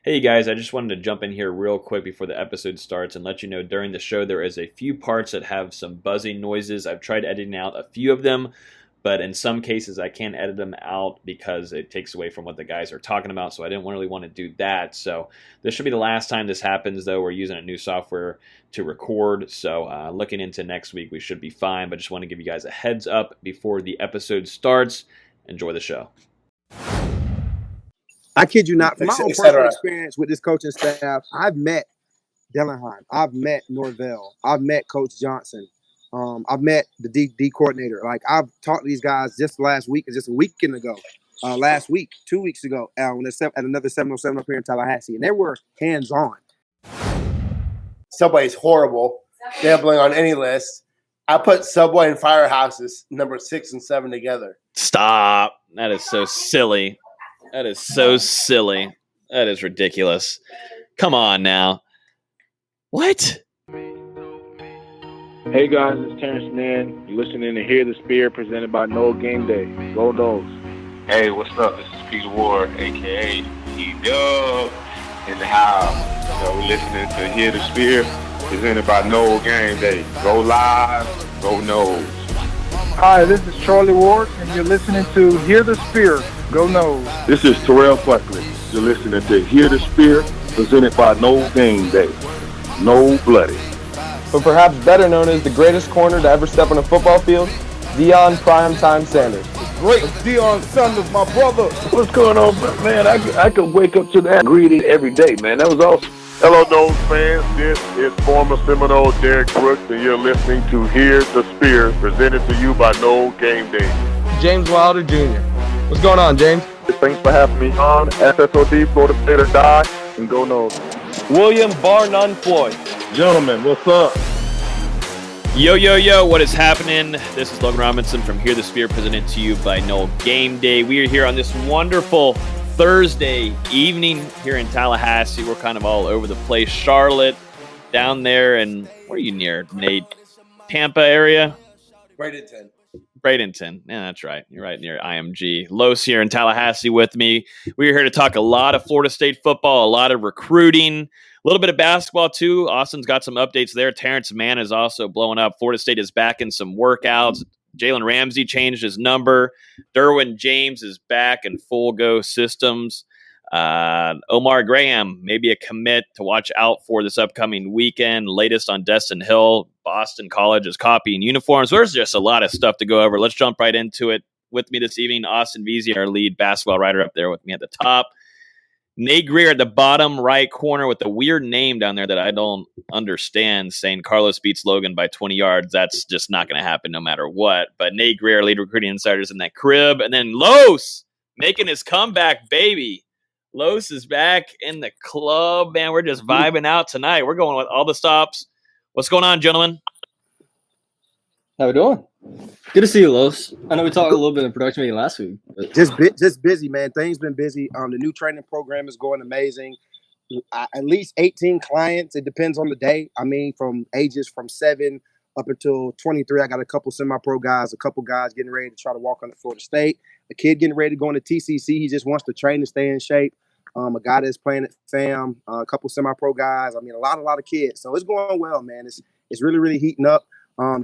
Hey guys, I just wanted to jump in here real quick before the episode starts and let you know during the show there is a few parts that have some buzzing noises. I've tried editing out a few of them, but in some cases I can't edit them out because it takes away from what the guys are talking about, so I didn't really want to do that. So this should be the last time this happens, though. We're using a new software to record, so looking into next week we should be fine, but just want to give you guys a heads up before the episode starts. Enjoy the show. I kid you not, from my own personal experience with this coaching staff, I've met Dellenheim, I've met Norvell, I've met Coach Johnson, I've met the D coordinator. Like, I've talked to these guys just last week, just a weekend ago, last week, 2 weeks ago, when they're at another 707 up here in Tallahassee, and they were hands-on. Subway is horrible, gambling on any list. I put Subway and Firehouses number 6 and 7 together. Stop. That is so silly. That is so silly. That is ridiculous. Come on now. What? Hey guys, it's Terance Mann. You're listening to Hear the Spear, presented by No Game Day. Go Dogs. Hey, what's up? This is Peter Ward, a.k.a. P-Dub, in the house. So we're listening to Hear the Spear, presented by No Game Day. Go Live, go Noles. Hi, this is Charlie Ward, and you're listening to Hear the Spear, Go Noles. This is Terrell Buckley. You're listening to Hear the Spear, presented by No Game Day. No Bloody. But perhaps better known as the greatest corner to ever step on a football field, Deion Primetime Sanders. Great Deion Sanders, my brother. What's going on, man? I could wake up to that greeting every day, man. That was awesome. Hello, Noles fans. This is former Seminole Derek Brooks, and you're listening to Hear the Spear, presented to you by No Game Day. James Wilder Jr. What's going on, James? Thanks for having me on. FSOD, Florida State or Die, and go Noles. William Bar None Floyd. Gentlemen, what's up? Yo, what is happening? This is Logan Robinson from Hear the Spear, presented to you by No Game Day. We are here on this wonderful Thursday evening here in Tallahassee. We're kind of all over the place. Charlotte, down there, and where are you near, Nate? Tampa area? Bradenton. Yeah, that's right. You're right near IMG. Los here in Tallahassee with me. We're here to talk a lot of Florida State football, a lot of recruiting, a little bit of basketball too. Austin's got some updates there. Terance Mann is also blowing up. Florida State is back in some workouts. Jalen Ramsey changed his number. Derwin James is back in full go systems. Omar Graham, maybe a commit to watch out for this upcoming weekend. Latest on Destyn Hill. Boston College is copying uniforms. There's just a lot of stuff to go over. Let's jump right into it. With me this evening, Austin Veazey, our lead basketball writer, up there with me at the top. Nate Greer at the bottom right corner with a weird name down there that I don't understand, saying Karlos beats Logan by 20 yards. That's just not going to happen no matter what. But Nate Greer, lead recruiting insiders in that crib. And then Los making his comeback, baby. Los is back in the club, man. We're just vibing out tonight. We're going with all the stops. What's going on, gentlemen? How we doing? Good to see you, Los. I know we talked a little bit in production meeting last week. Just busy, man. Things been busy. The new training program is going amazing. At least 18 clients. It depends on the day. I mean, from ages from 7 up until 23. I got a couple semi-pro guys, a couple guys getting ready to try to walk on to Florida State. A kid getting ready to go into TCC. He just wants to train and stay in shape. A guy that's playing at FAM, a couple semi-pro guys. I mean, a lot of kids. So it's going well, man. It's really, really heating up.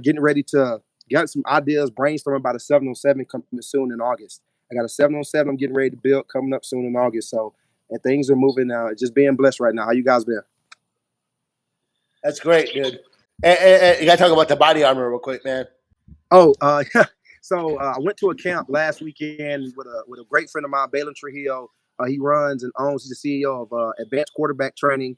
Getting ready to get some ideas, brainstorming about a 707 coming soon in August. I got a 707 I'm getting ready to build coming up soon in August. So, and things are moving now. Just being blessed right now. How you guys been? That's great, dude. And you got to talk about the body armor real quick, man. Oh, so I went to a camp last weekend with a great friend of mine, Balin Trujillo. He runs and owns. He's the CEO of Advanced Quarterback Training.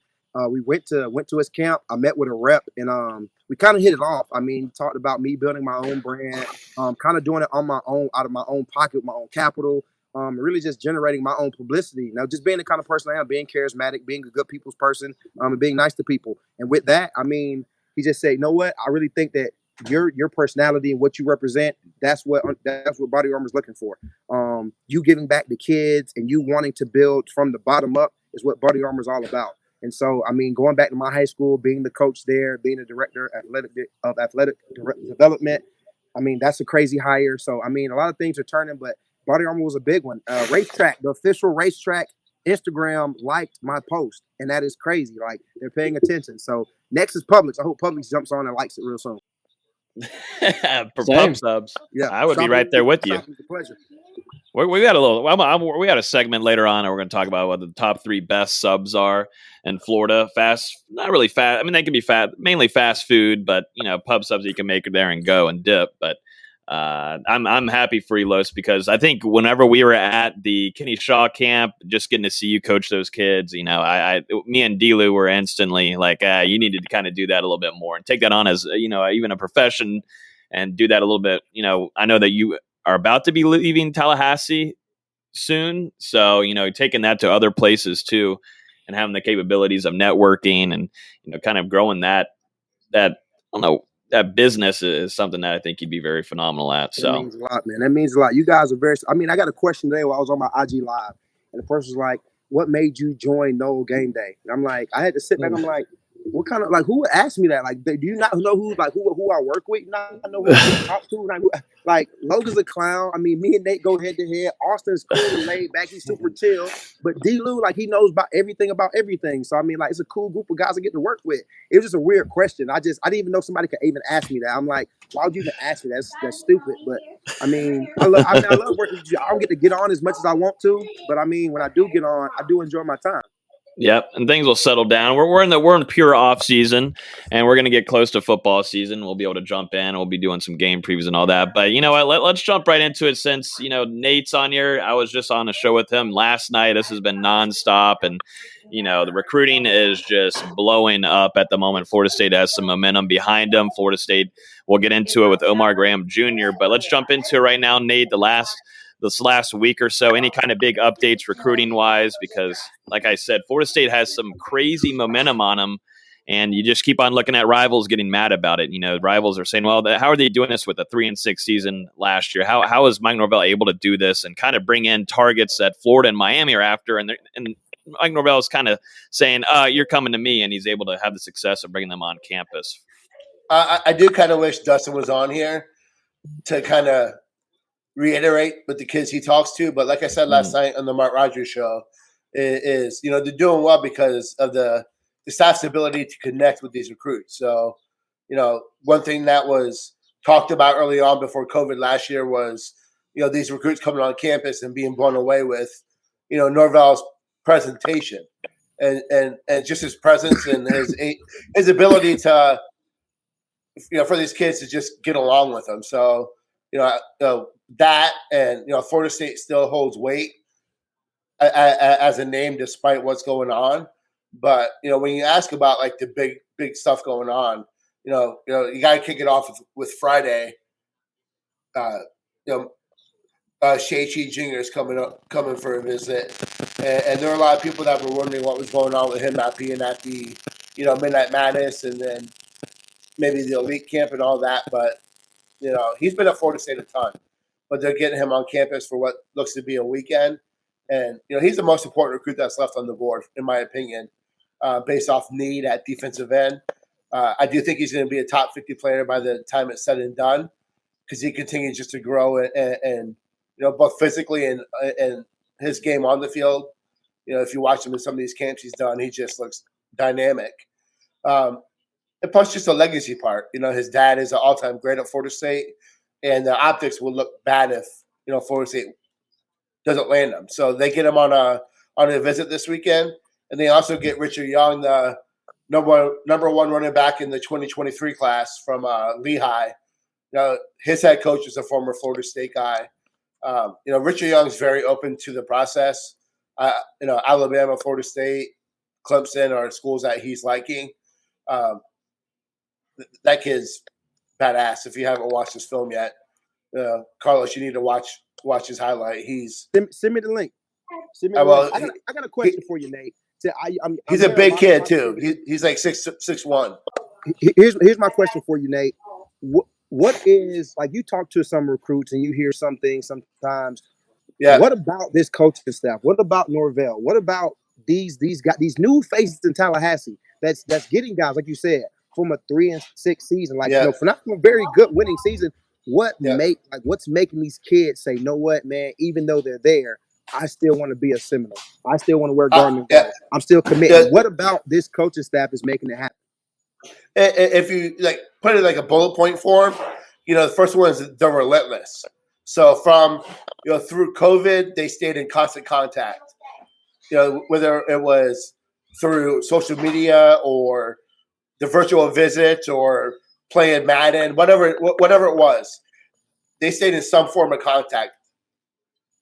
We went to his camp. I met with a rep, and we kind of hit it off. I mean, talked about me building my own brand, kind of doing it on my own, out of my own pocket, my own capital, really just generating my own publicity. Now, just being the kind of person I am, being charismatic, being a good people's person, and being nice to people. And with that, I mean, he just said, you know what? I really think that your personality and what you represent, that's what Body Armor is looking for. You giving back to kids and you wanting to build from the bottom up is what Body Armor is all about. And so, I mean, going back to my high school, being the coach there, being the director of athletic development, I mean, that's a crazy hire. So, I mean, a lot of things are turning, but Body Armor was a big one. Racetrack, the official racetrack Instagram liked my post, and that is crazy. Like, they're paying attention. So next is Publix. I hope Publix jumps on and likes it real soon. For Same. pub subs. Yeah, I would be right there with you. Shopping's a pleasure. We got a little. We got a segment later on, and we're going to talk about what the top 3 best subs are in Florida. Not really fast. I mean, they can be mainly fast food, but pub subs you can make there and go and dip. But I'm happy for you, Los, because I think whenever we were at the Kenny Shaw camp, just getting to see you coach those kids, me and Delu were instantly like, you needed to kind of do that a little bit more and take that on as even a profession and do that a little bit. I know that you are about to be leaving Tallahassee soon, so taking that to other places too, and having the capabilities of networking and kind of growing that business is something that I think you'd be very phenomenal at. So that means a lot, man. That means a lot. You guys are very. I mean, I got a question today while I was on my IG live, and the person was like, "What made you join No Game Day?" And I'm like, I had to sit back. I'm like, what kind of, like, who asked me that? Like, do you not know who I work with? Not know who I talk to. Like, Logan's a clown. I mean, me and Nate go head to head. Austin's cool and laid back. He's super chill. But D-Lou, like, he knows about everything. So, I mean, like, it's a cool group of guys I get to work with. It was just a weird question. I didn't even know somebody could even ask me that. I'm like, why would you even ask me that? That's stupid. But, I mean, I love working with you. I don't get to get on as much as I want to. But, I mean, when I do get on, I do enjoy my time. Yep, and things will settle down. We're in pure off season, and we're going to get close to football season. We'll be able to jump in. We'll be doing some game previews and all that. But you know what? Let's jump right into it since Nate's on here. I was just on a show with him last night. This has been nonstop, and the recruiting is just blowing up at the moment. Florida State has some momentum behind them. Florida State. We'll get into it with Omar Graham Jr. But let's jump into it right now, Nate. This last week or so, any kind of big updates recruiting wise, because like I said, Florida State has some crazy momentum on them, and you just keep on looking at rivals getting mad about it. Rivals are saying, well, how are they doing this with a 3-6 season last year? How is Mike Norvell able to do this and kind of bring in targets that Florida and Miami are after? And Mike Norvell is kind of saying, you're coming to me, and he's able to have the success of bringing them on campus. I do kind of wish Dustin was on here to kind of reiterate with the kids he talks to, but like I said last night on the Mark Rogers show, is they're doing well because of the staff's ability to connect with these recruits. So, one thing that was talked about early on before COVID last year was, these recruits coming on campus and being blown away with, Norvell's presentation and just his presence and his ability to, for these kids to just get along with them. So, that and Florida State still holds weight as a name despite what's going on. But when you ask about like the big stuff going on, you got to kick it off with Friday. Shea Chi Jr. is coming for a visit, and there are a lot of people that were wondering what was going on with him not being at the Midnight Madness and then maybe the elite camp and all that. But he's been at Florida State a ton. But they're getting him on campus for what looks to be a weekend. And, he's the most important recruit that's left on the board, in my opinion, based off need at defensive end. I do think he's going to be a top 50 player by the time it's said and done because he continues just to grow and both physically and his game on the field. If you watch him in some of these camps he's done, he just looks dynamic. And plus just the legacy part. His dad is an all-time great at Florida State. And the optics will look bad if Florida State doesn't land them. So they get him on a visit this weekend, and they also get Richard Young, the number one running back in the 2023 class from Lehigh. His head coach is a former Florida State guy. Richard Young's very open to the process. Alabama, Florida State, Clemson are schools that he's liking. That kid's badass. If you haven't watched this film yet, Karlos, you need to watch his highlight. Send me the link. I got a question for you, Nate. He's a big kid too. He's like 6'1". Here's my question for you, Nate. What is, like, you talk to some recruits and you hear some things sometimes. Yeah. What about this coaching staff? What about Norvell? What about these new faces in Tallahassee that's getting guys, like you said, from a 3-6 season, for not from a very good winning season? What's making these kids say, "Know what, man? Even though they're there, I still want to be a Seminole. I still want to wear garment. I'm still committed. What about this coaching staff is making it happen? If you like put it like a bullet point form, the first one is they're relentless. So from through COVID, they stayed in constant contact. Whether it was through social media or the virtual visits or playing Madden, whatever it was, they stayed in some form of contact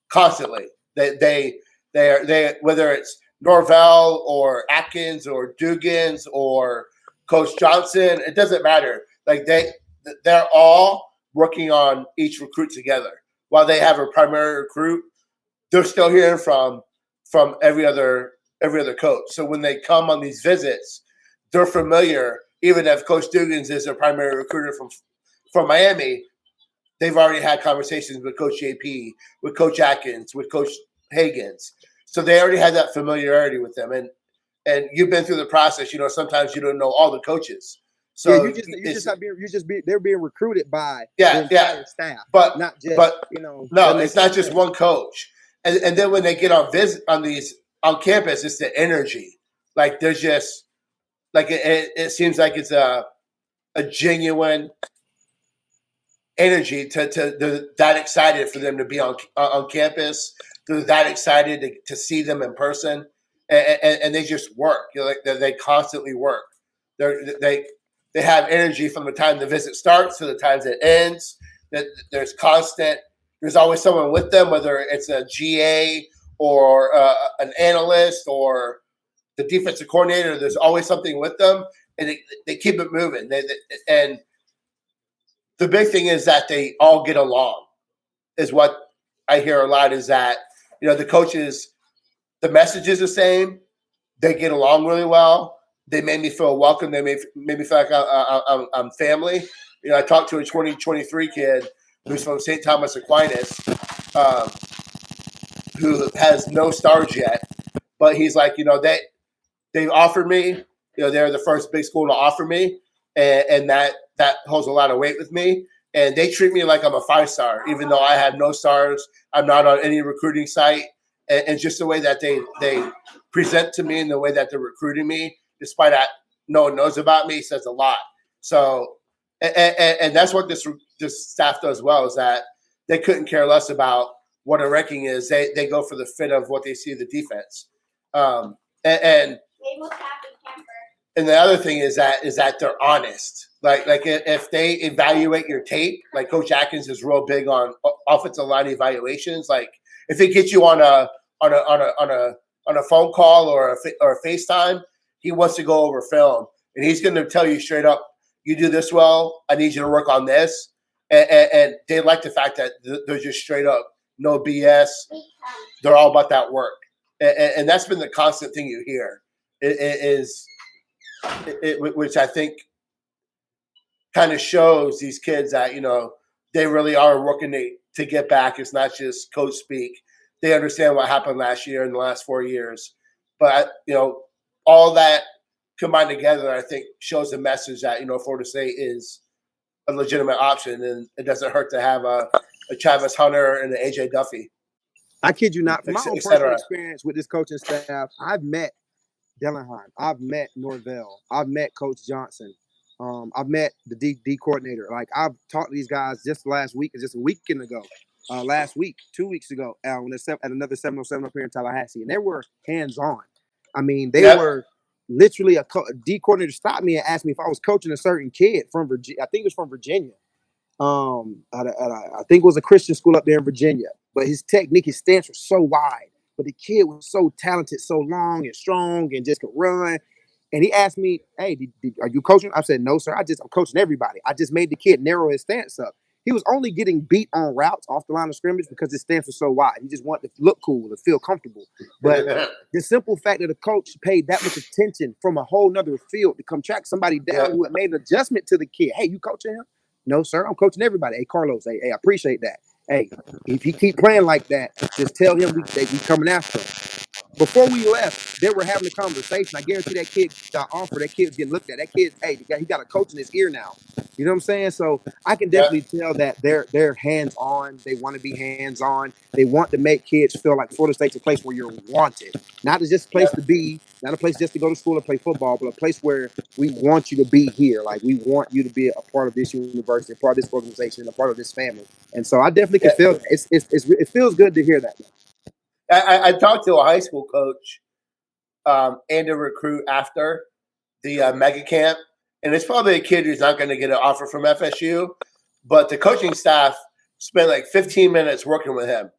constantly. They whether it's Norvell or Atkins or Dugans or Coach Johnson, it doesn't matter. Like they're all working on each recruit together. While they have a primary recruit, they're still hearing from every other coach. So when they come on these visits, they're familiar. Even if Coach Dugans is their primary recruiter from Miami, they've already had conversations with Coach JP, with Coach Atkins, with Coach Hagans. So they already had that familiarity with them. And you've been through the process. Sometimes you don't know all the coaches. So they're being recruited by the entire staff, but not just no, it's not just one coach. And then when they get on campus, it's the energy. Like there's just like it seems like it's a genuine energy to they're that excited for them to be on campus. They're that excited to see them in person, and they just work. They constantly work. They have energy from the time the visit starts to the time it ends. That there's constant. There's always someone with them, whether it's a GA or an analyst or the defensive coordinator. There's always something with them, and they keep it moving. And the big thing is that they all get along. Is what I hear a lot. Is that the coaches, the message is the same. They get along really well. They made me feel welcome. They made me feel like I'm family. I talked to a 2023 kid who's from St. Thomas Aquinas, who has no stars yet, but he's like, they've offered me. They're the first big school to offer me, and that holds a lot of weight with me. And they treat me like I'm a 5-star, even though I have no stars. I'm not on any recruiting site, and just the way that they present to me and the way that they're recruiting me, despite that no one knows about me, says a lot. So, and that's what this staff does well, is that they couldn't care less about what a ranking is. They go for the fit of what they see in the defense. And the other thing is that they're honest. Like if they evaluate your tape, like Coach Atkins is real big on offensive line evaluations. Like if it gets you on a phone call or a FaceTime, he wants to go over film, and he's going to tell you straight up, you do this well, I need you to work on this. And they like the fact that they're just straight up, no BS. They're all about that work. And that's been the constant thing you hear, which I think kind of shows these kids that, they really are working to get back. It's not just coach speak. They understand what happened last year and the last 4 years. But, all that combined together, I think, shows the message that, Florida State is a legitimate option, and it doesn't hurt to have a Travis Hunter and an AJ Duffy. I kid you not. From my own personal experience with this coaching staff, I've met Dellenheim. I've met Norvell. I've met Coach Johnson. I've met the D coordinator. Like, I've talked to these guys just last week, just a weekend ago. Last week, 2 weeks ago, when they're at another 707 up here in Tallahassee, and they were hands-on. I mean, they were literally a D coordinator stopped me and asked me if I was coaching a certain kid from Virginia. I think it was from Virginia. I think it was a Christian school up there in Virginia. But his technique, his stance was so wide. But the kid was so talented, so long and strong, and just could run. And he asked me, "Hey, are you coaching?" I said, "No, sir. I'm coaching everybody. I just made the kid narrow his stance up." He was only getting beat on routes off the line of scrimmage because his stance was so wide. He just wanted to look cool and feel comfortable. But the simple fact that the coach paid that much attention from a whole nother field to come track somebody down who had made an adjustment to the kid. "Hey, you coaching him?" "No, sir. I'm coaching everybody." "Hey, Karlos, hey, I appreciate that. Hey, if he keep playing like that, just tell him we coming after him." Before we left, they were having a conversation. I guarantee that kid got offered. That kid's getting looked at. That kid, hey, he got a coach in his ear now. You know what I'm saying? So I can definitely tell that they're hands on. They want to be hands on. They want to make kids feel like Florida State's a place where you're wanted, not just a place to be, not a place just to go to school and play football, but a place where we want you to be here. Like we want you to be a part of this university, a part of this organization, a part of this family. And so I definitely can feel that. It feels good to hear that. I talked to a high school coach and a recruit after the mega camp. And it's probably a kid who's not going to get an offer from FSU, but the coaching staff spent like 15 minutes working with him.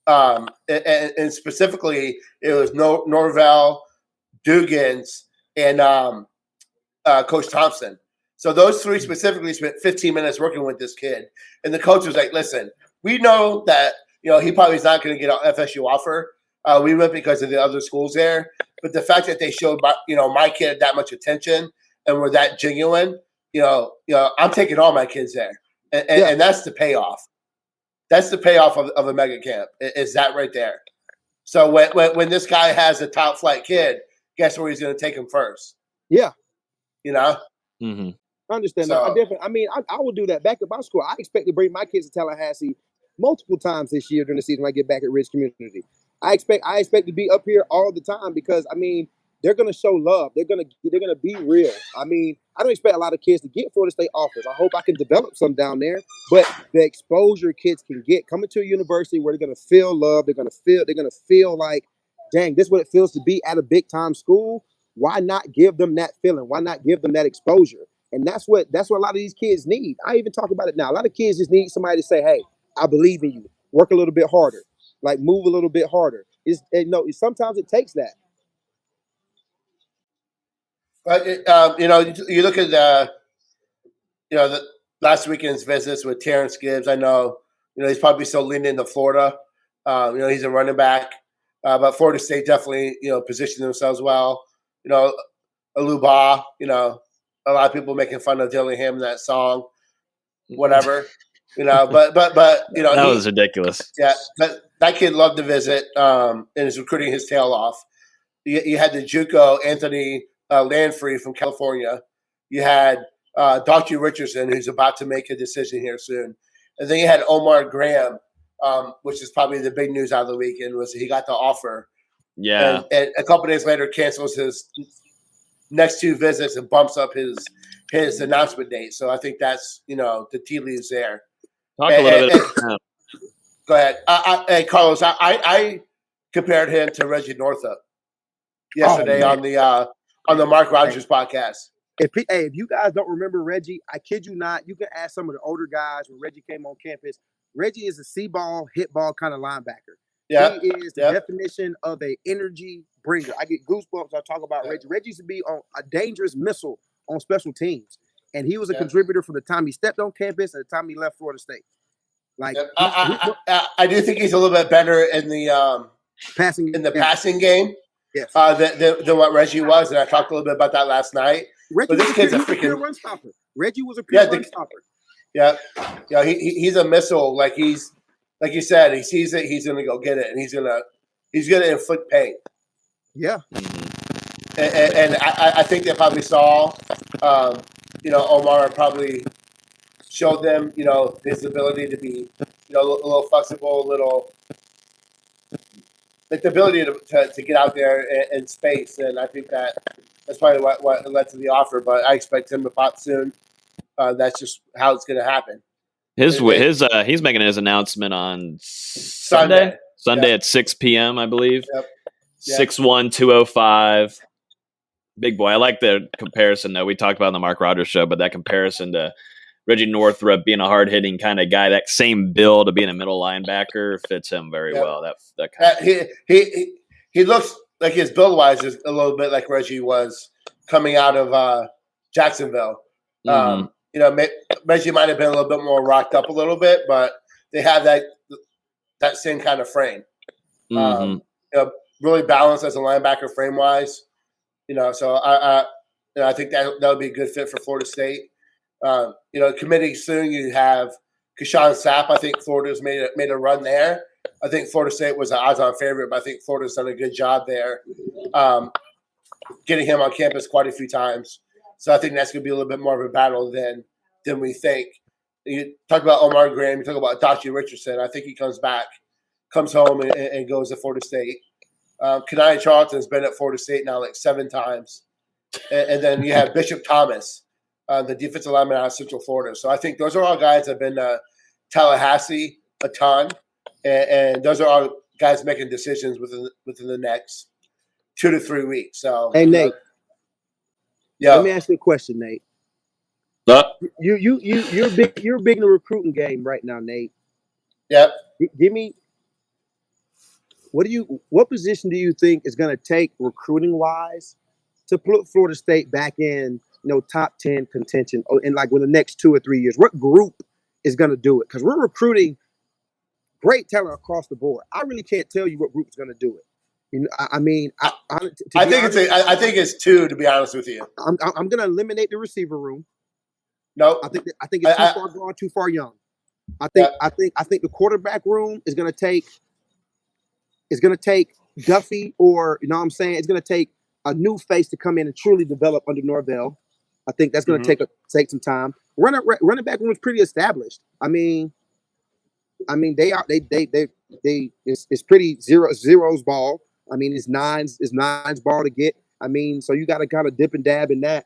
And specifically, it was Norvell, Dugans, and Coach Thompson. So those three specifically spent 15 minutes working with this kid. And the coach was like, listen, we know that he probably is not going to get an FSU offer. We went because of the other schools there. But the fact that they showed my kid that much attention and were that genuine, I'm taking all my kids there. And that's the payoff. That's the payoff of a mega camp, is that right there. So when this guy has a top flight kid, guess where he's going to take him first? Yeah. Mm-hmm. I understand that. I will do that. Back at my school, I expect to bring my kids to Tallahassee multiple times this year during the season when I get back at Ridge Community. I expect to be up here all the time because they're gonna show love. They're gonna be real. I don't expect a lot of kids to get Florida State offers. I hope I can develop some down there. But the exposure kids can get coming to a university where they're gonna feel love, they're gonna feel like, dang, this is what it feels to be at a big time school. Why not give them that feeling? Why not give them that exposure? And that's what a lot of these kids need. I even talk about it now. A lot of kids just need somebody to say, hey, I believe in you. Work a little bit harder. Like move a little bit harder. Sometimes it takes that. But you look at the last weekend's visits with Terance Gibbs. I know he's probably still leaning into Florida. He's a running back, but Florida State definitely positioned themselves well. Aluba. A lot of people making fun of Dillingham in that song, whatever. But that was ridiculous. Yeah, but that kid loved to visit and is recruiting his tail off. You had the JUCO Anthony Landfree from California. You had Dr. Richardson, who's about to make a decision here soon. And then you had Omar Graham, which is probably the big news out of the weekend, was he got the offer. Yeah. And a couple days later cancels his next two visits and bumps up his announcement date. So I think that's, the tea leaves there. Talk a little bit. Go ahead. Hey, Carlos, I compared him to Reggie Northup yesterday on the Mark Rogers podcast. If you guys don't remember Reggie, I kid you not, you can ask some of the older guys when Reggie came on campus. Reggie is a see-ball, hit-ball kind of linebacker. Yeah. He is the definition of a energy bringer. I get goosebumps when I talk about Reggie. Reggie used to be on a dangerous missile on special teams. And he was a contributor from the time he stepped on campus and the time he left Florida State. Like I do think he's a little bit better in the passing game. Yes. Than what Reggie was, and I talked a little bit about that last night. Reggie, this kid's a pure run stopper. Reggie was a pure run stopper. Yeah, he's a missile. Like you said, he sees it, he's gonna go get it, and he's gonna inflict pain. Yeah. And I think they probably saw, Omar probably showed them, his ability to be, a little flexible, like the ability to get out there in space. And I think that's probably what led to the offer. But I expect him to pop soon. That's just how it's going to happen. He's making his announcement on Sunday at 6 p.m. I believe. Yep. 6'1", 205. Big boy. I like the comparison that we talked about on the Mark Rogers show, but that comparison to Reggie Northup being a hard-hitting kind of guy, that same build of being a middle linebacker fits him very well. That kind of he looks like his build-wise is a little bit like Reggie was coming out of Jacksonville. Mm-hmm. Reggie might have been a little bit more rocked up a little bit, but they have that same kind of frame. Mm-hmm. Really balanced as a linebacker frame-wise. So I think that would be a good fit for Florida State. Committing soon, you have Keyshawn Sapp. I think Florida's made a run there. I think Florida State was an odds-on favorite, but I think Florida's done a good job there, getting him on campus quite a few times. So I think that's going to be a little bit more of a battle than we think. You talk about Omar Graham, you talk about Dachi Richardson. I think he comes home and goes to Florida State. Kenai Charlton's been at Florida State now like 7 times. And then you have Bishop Thomas, the defensive lineman out of Central Florida. So I think those are all guys that have been Tallahassee a ton. And those are all guys making decisions within the next 2 to 3 weeks. So hey Nate, yeah. Let me ask you a question, Nate. You're big in the recruiting game right now, Nate. Yep. Give me what position do you think is going to take recruiting wise to put Florida State back in top 10 contention in like within the next 2 or 3 years? What group is going to do it? Because we're recruiting great talent across the board. I really can't tell you what group is going to do it. I think it's 2, to be honest with you. I'm going to eliminate the receiver room. No, I think it's too far gone, too far young. I think the quarterback room is going to take Duffy, or what I'm saying, it's going to take a new face to come in and truly develop under Norvell. I think that's going to take some time. Running back room is pretty established. I mean it's pretty zeros ball. I mean it's nines ball to get. I mean, so you got to kind of dip and dab in that.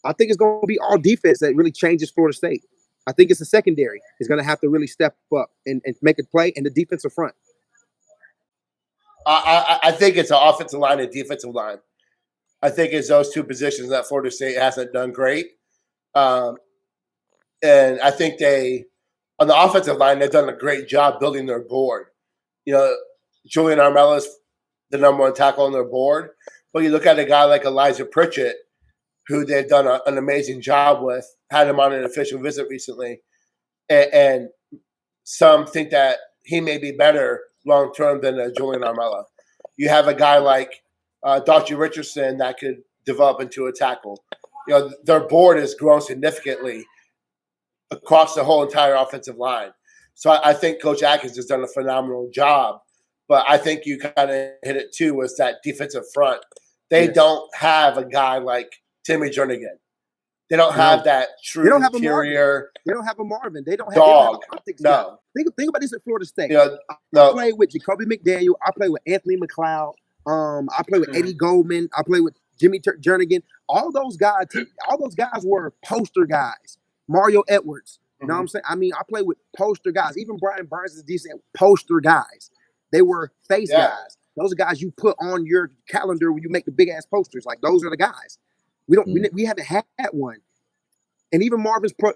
I think it's going to be all defense that really changes Florida State. I think it's the secondary is going to have to really step up and make a play, and the defensive front. I think it's an offensive line and defensive line. I think it's those 2 positions that Florida State hasn't done great. And I think on the offensive line, they've done a great job building their board. Julian Armella's the number 1 tackle on their board. But you look at a guy like Elijah Pritchett, who they've done an amazing job with, had him on an official visit recently. And some think that he may be better long-term than Julian Armella. You have a guy like Dachi Richardson that could develop into a tackle. Their board has grown significantly across the whole entire offensive line. So I think Coach Atkins has done a phenomenal job. But I think you kind of hit it too, was that defensive front. They don't have a guy like Timmy Jernigan. They don't have that true interior. They don't have a Marvin. They don't have dog. No. Think about this at Florida State. No. I play with Jacoby McDaniel. I play with Anthony McLeod. I play with Eddie Goldman. I play with Jimmy Jernigan. All those guys were poster guys. Mario Edwards. You know what I'm saying? I mean, I play with poster guys. Even Brian Burns is decent poster guys. They were face guys. Those are guys you put on your calendar when you make the big ass posters. Like, those are the guys. We haven't had one. And even Marvin's play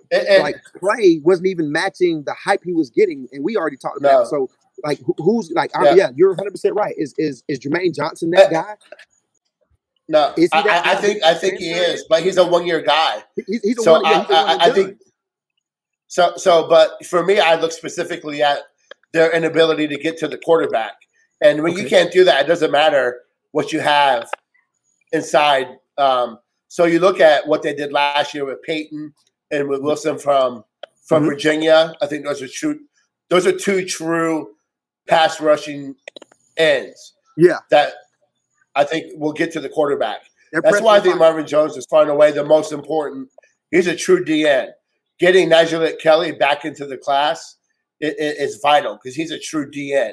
wasn't even matching the hype he was getting, and we already talked about it. So, like, who's like? You're 100% right. Is Jermaine Johnson that guy? No, is he that guy? I think he is, but he's a 1-year guy. He's a 1 year. I think so. But for me, I look specifically at their inability to get to the quarterback, and when you can't do that, it doesn't matter what you have inside. So you look at what they did last year with Peyton and with Wilson from Virginia. I think those are 2 true pass rushing ends. Yeah, that I think will get to the quarterback. That's why I think Marvin Jones is far and away the most important. He's a true DN. Getting Najalit Kelly back into the class is vital because he's a true DN.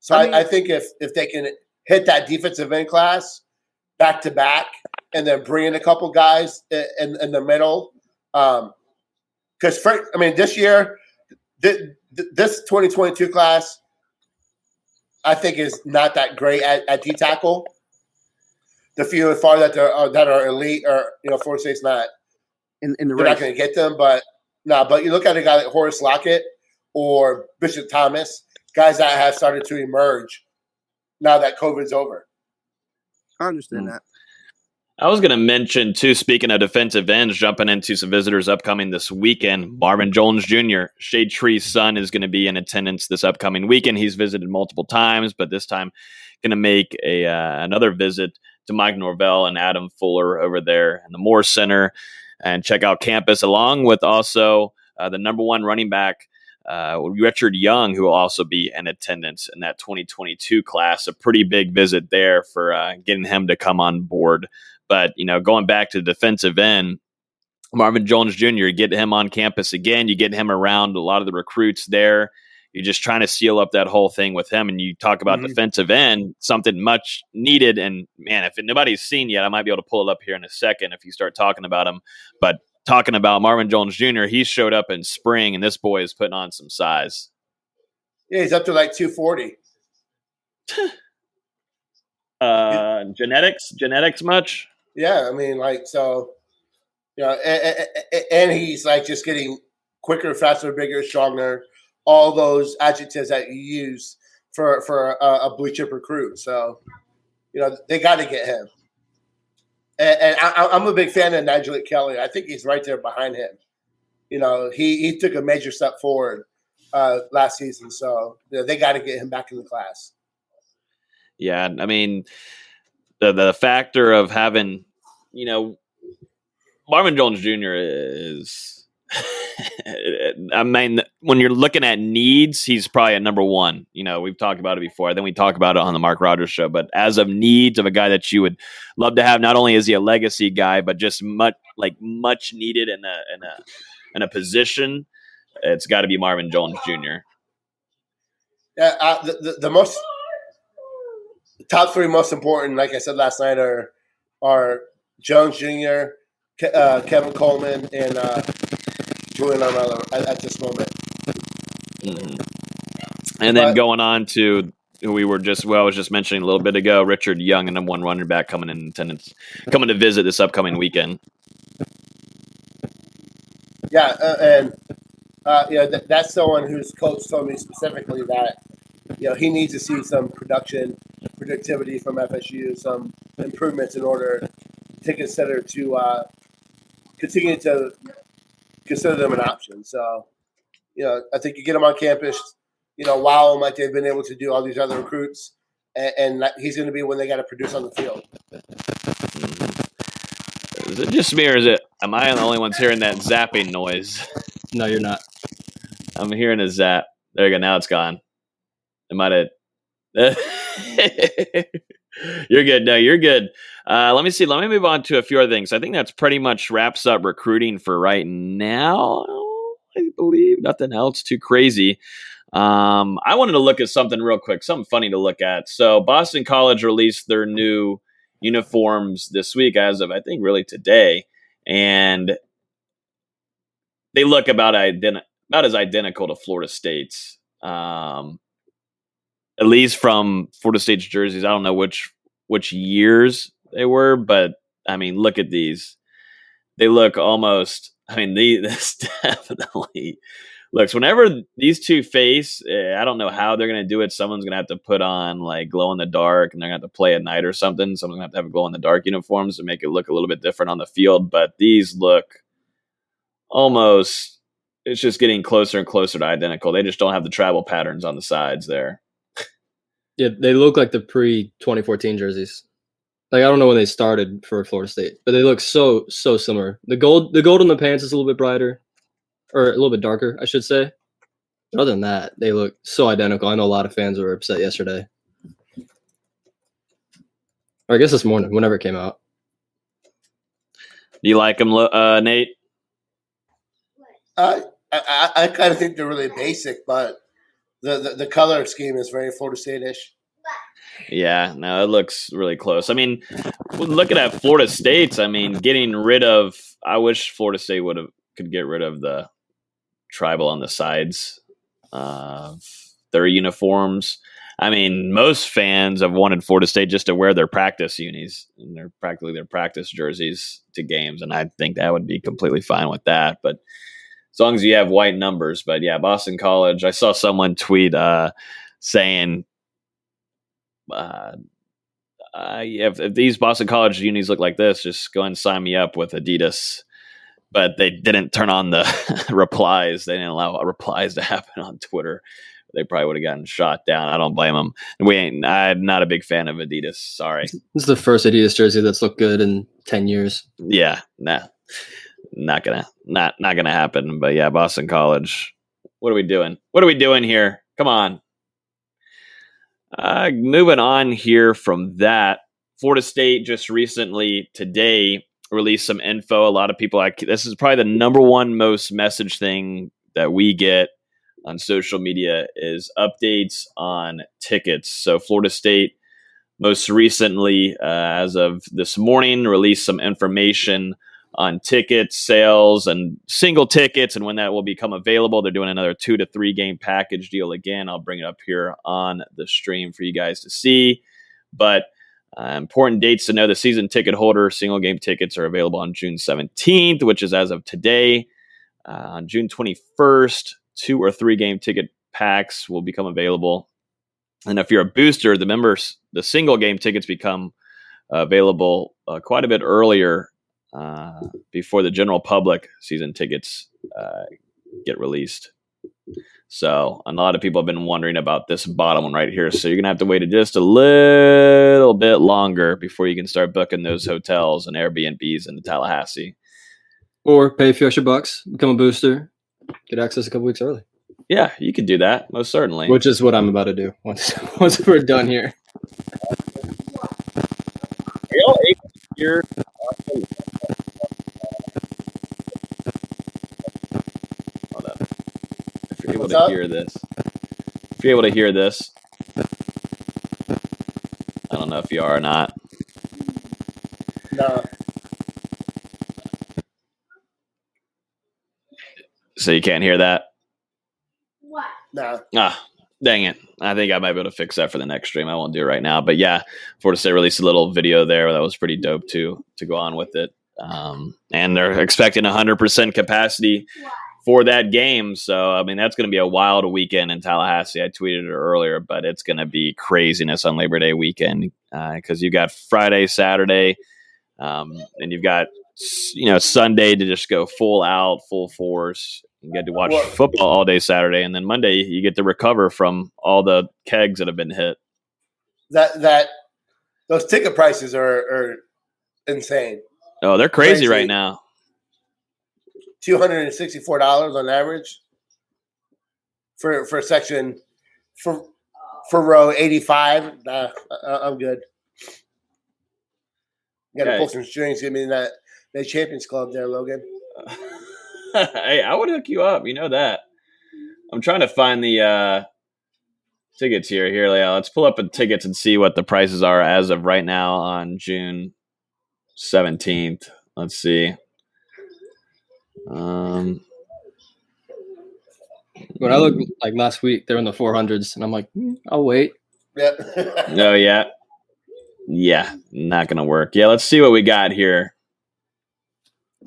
So I think if they can hit that defensive end class back to back, and then bring in a couple guys in the middle. Because, this year, this 2022 class, I think is not that great at D-tackle. The few and far that are elite, or Florida State's not. They're not going to get them, but you look at a guy like Horace Lockett or Bishop Thomas, guys that have started to emerge now that COVID's over. I understand that. I was going to mention, too, speaking of defensive ends, jumping into some visitors upcoming this weekend. Marvin Jones Jr., Shade Tree's son, is going to be in attendance this upcoming weekend. He's visited multiple times, but this time going to make another visit to Mike Norvell and Adam Fuller over there in the Moore Center and check out campus, along with also the number 1 running back Richard Young, who will also be in attendance in that 2022 class. A pretty big visit there for getting him to come on board. But, going back to the defensive end, Marvin Jones Jr., you get him on campus again. You get him around a lot of the recruits there. You're just trying to seal up that whole thing with him. And you talk about defensive end, something much needed. And, man, if nobody's seen yet, I might be able to pull it up here in a second if you start talking about him. But talking about Marvin Jones Jr., he showed up in spring, and this boy is putting on some size. Yeah, he's up to like 240. Genetics much? Yeah, I mean, and he's like just getting quicker, faster, bigger, stronger, all those adjectives that you use for a blue chip recruit. So, they got to get him. And I'm a big fan of Nigel Kelly. I think he's right there behind him. He took a major step forward last season. So, they got to get him back in the class. Yeah, I mean, the factor of having, Marvin Jones Jr. is, I mean, when you're looking at needs, he's probably at number one. We've talked about it before. Then we talk about it on the Mark Rogers show. But as of needs of a guy that you would love to have, not only is he a legacy guy, but just much needed in a position, it's got to be Marvin Jones Jr. Yeah, the top three most important, like I said last night, are Jones Jr., Kevin Coleman, and Julian Armello at this moment. And then going on to who I was just mentioning a little bit ago, Richard Young, a number one running back coming in attendance, coming to visit this upcoming weekend. Yeah, that's someone whose coach told me specifically that he needs to see some productivity from FSU, some improvements in order to continue to consider them an option. So, I think you get him on campus, wow him like they've been able to do all these other recruits, and he's going to be when they got to produce on the field. Is it just me, or am I the only ones hearing that zapping noise? No, you're not. I'm hearing a zap. There you go. Now it's gone. It might have. You're good. No, you're good. Let me see. Let me move on to a few other things. I think that's pretty much wraps up recruiting for right now. I believe nothing else too crazy. I wanted to look at something real quick, something funny to look at. So Boston College released their new uniforms this week, as of I think really today, and they look about as identical to Florida State's. At least from Florida State's jerseys. I don't know which years they were, but I mean, look at these. They look almost. I mean, this definitely looks. Whenever these two face, I don't know how they're going to do it. Someone's going to have to put on like glow in the dark, and they're going to have to play at night or something. Someone's going to have glow in the dark uniforms to make it look a little bit different on the field. But these look almost. It's just getting closer and closer to identical. They just don't have the travel patterns on the sides there. Yeah, they look like the pre-2014 jerseys. Like, I don't know when they started for Florida State, but they look so similar. The gold on the pants is a little bit brighter, or a little bit darker, I should say. But other than that, they look so identical. I know a lot of fans were upset yesterday. Or I guess this morning, whenever it came out. Do you like them, Nate? I kind of think they're really basic, but the color scheme is very Florida State-ish. Yeah, no, it looks really close. I mean, looking at Florida State's, I mean, getting rid of. I wish Florida State could get rid of the tribal on the sides of their uniforms. I mean, most fans have wanted Florida State just to wear their practice unis and they're practically their practice jerseys to games, and I think that would be completely fine with that. But as long as you have white numbers. But yeah, Boston College. I saw someone tweet saying, if these Boston College unis look like this, just go ahead and sign me up with Adidas. But they didn't turn on the replies. They didn't allow replies to happen on Twitter. They probably would have gotten shot down. I don't blame them. I'm not a big fan of Adidas. Sorry. This is the first Adidas jersey that's looked good in 10 years. Yeah, nah. Not gonna happen. But yeah, Boston College What are we doing? What are we doing here? Come on. Moving on here from that, Florida State just recently today released some info. A lot of people, this is probably the number one most message thing that we get on social media is updates on tickets. So Florida State most recently, as of this morning, released some information on ticket sales and single tickets and when that will become available. They're doing another 2 to 3 game package deal again. I'll bring it up here on the stream for you guys to see. But important dates to know: the season ticket holder single game tickets are available on June 17th, which is as of today. On June 21st, 2 or 3 game ticket packs will become available. And if you're a booster, the single game tickets become available quite a bit earlier before the general public season tickets get released. So a lot of people have been wondering about this bottom one right here. So you're going to have to wait just a little bit longer before you can start booking those hotels and Airbnbs in Tallahassee. Or pay a few extra bucks, become a booster, get access a couple weeks early. Yeah, you could do that, most certainly. Which is what I'm about to do once we're done here. Are y'all able to hear? Hold up. If you're able to hear this. If you're able to hear this. I don't know if you are or not. No. So you can't hear that? What? No. Dang it. I think I might be able to fix that for the next stream. I won't do it right now. But yeah, Florida State released a little video there that was pretty dope too, to go on with it. And they're expecting 100% capacity for that game. So, I mean, that's going to be a wild weekend in Tallahassee. I tweeted it earlier, but it's going to be craziness on Labor Day weekend because you got Friday, Saturday, and you've got, Sunday to just go full out, full force. You get to watch football all day Saturday, and then Monday you get to recover from all the kegs that have been hit. Those ticket prices are insane. Oh, they're crazy right now. $264 on average for section for row 85. Nah, I'm good. You got to pull some strings. Give me that Champions Club there, Logan. Hey, I would hook you up. You know that. I'm trying to find the tickets here. Here, let's pull up the tickets and see what the prices are as of right now on June 17th. Let's see. When I looked like last week, they're in the 400s, and I'm like, I'll wait. Yep. Oh, yeah. Yeah, not going to work. Yeah, let's see what we got here.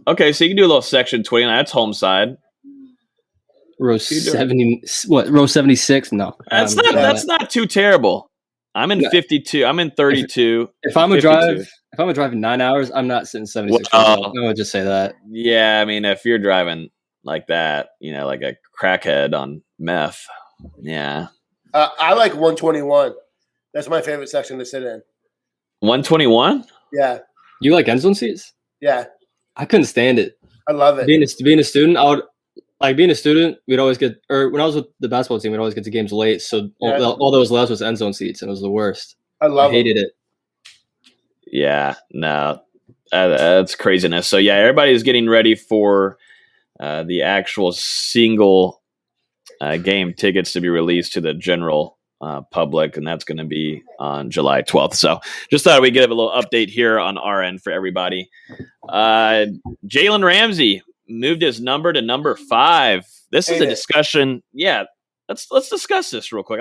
Okay, so you can do a little section 20. That's home side. Row 70. What? Row 76? No, that's not too terrible. I'm in 52. I'm in 32. If I'm a drive 9 hours, I'm not sitting 76. I would just say that. Yeah, I mean, if you're driving like that, like a crackhead on meth. Yeah. I like 121. That's my favorite section to sit in. 121? Yeah. You like end zone seats? Yeah. I couldn't stand it. I love it. Being a student, I would like being a student. We'd always get, or when I was with the basketball team, we'd always get to games late. So all that was left was end zone seats, and it was the worst. I hated it. Yeah, no, that's craziness. So yeah, everybody's getting ready for the actual single game tickets to be released to the general public, and that's going to be on July 12th. So just thought we'd give a little update here on our end for everybody. Jalen Ramsey moved his number to number 5. This is a discussion. Yeah, let's discuss this real quick.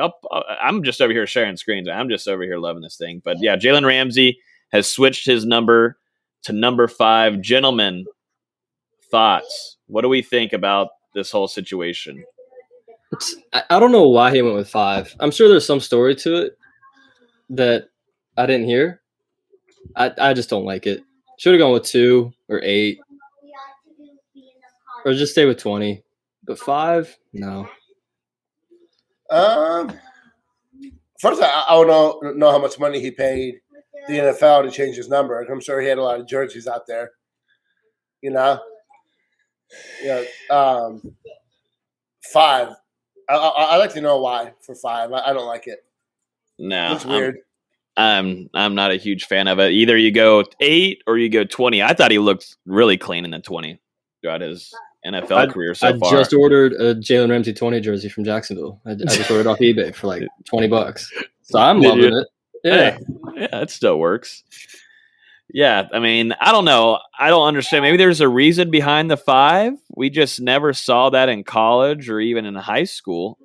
I'm just over here sharing screens. I'm just over here loving this thing. But yeah, Jalen Ramsey has switched his number to number 5. Gentlemen, thoughts? What do we think about this whole situation? I don't know why he went with 5. I'm sure there's some story to it that I didn't hear. I just don't like it. Should have gone with 2 or 8. Or just stay with 20. But 5? No. First, I don't know how much money he paid the NFL to change his number. I'm sure he had a lot of jerseys out there. You know? Yeah. 5. I'd like to know why for 5. I don't like it. No, It's weird. I'm not a huge fan of it. Either you go 8 or you go 20. I thought he looked really clean in the 20 throughout his NFL career so far. I just ordered a Jalen Ramsey 20 jersey from Jacksonville. I just ordered off eBay for like $20. So I'm loving it. Yeah. Yeah, it still works. Yeah, I mean, I don't know. I don't understand. Maybe there's a reason behind the 5. We just never saw that in college or even in high school.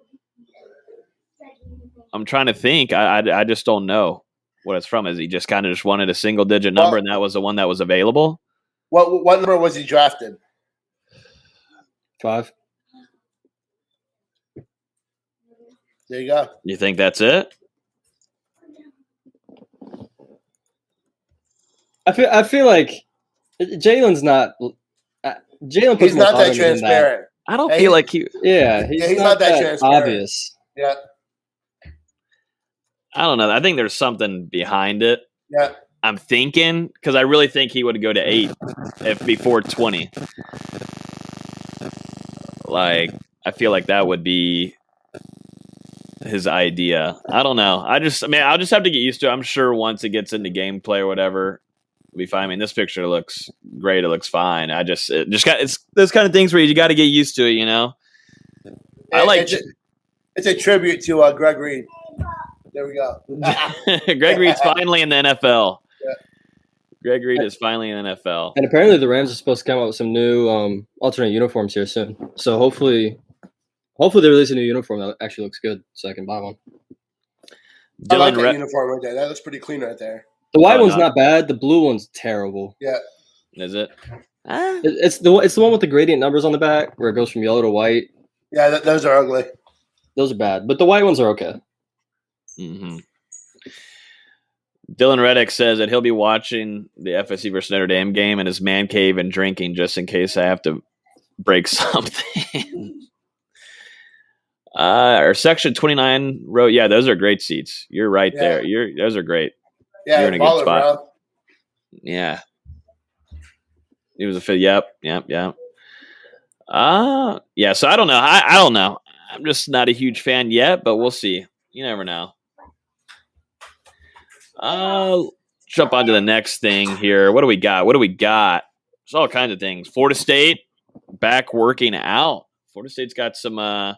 I'm trying to think. I just don't know what it's from. Is he just kind of just wanted a single digit number and that was the one that was available? What number was he drafted? 5. There you go. You think that's it? I feel like Jalen's not. Jalen puts He's more not thought that into it than transparent. I don't feel like he. Yeah, he's not that transparent. obvious. Yeah. I don't know. I think there's something behind it. Yeah. I'm thinking because I really think he would go to 8 if before 20. Like, I feel like that would be his idea. I don't know. I'll just have to get used to it. I'm sure once it gets into gameplay or whatever, it'll be fine. I mean, this picture looks great. It looks fine. It's those kind of things where you got to get used to it, you know? It's a tribute to Greg Reed. There we go. Greg Reed's finally in the NFL. Yeah. Greg Reed is finally in the NFL. And apparently the Rams are supposed to come out with some new alternate uniforms here soon. So hopefully they release a new uniform that actually looks good so I can buy one. I like that uniform right there. That looks pretty clean right there. The white one's not bad. The blue one's terrible. Yeah. Is it? It's the one with the gradient numbers on the back where it goes from yellow to white. Yeah, those are ugly. Those are bad. But the white ones are okay. Mm-hmm. Dylan Reddick says that he'll be watching the FSU versus Notre Dame game in his man cave and drinking just in case I have to break something. Our section 29 row. Yeah, those are great seats. You're right there. Those are great. Yeah, you're in a good spot. Bro. Yeah. He was a fit. Yep. Yeah. So I don't know. I don't know. I'm just not a huge fan yet, but we'll see. You never know. Jump on to the next thing here. What do we got? There's all kinds of things. Florida State back working out. Florida State's got some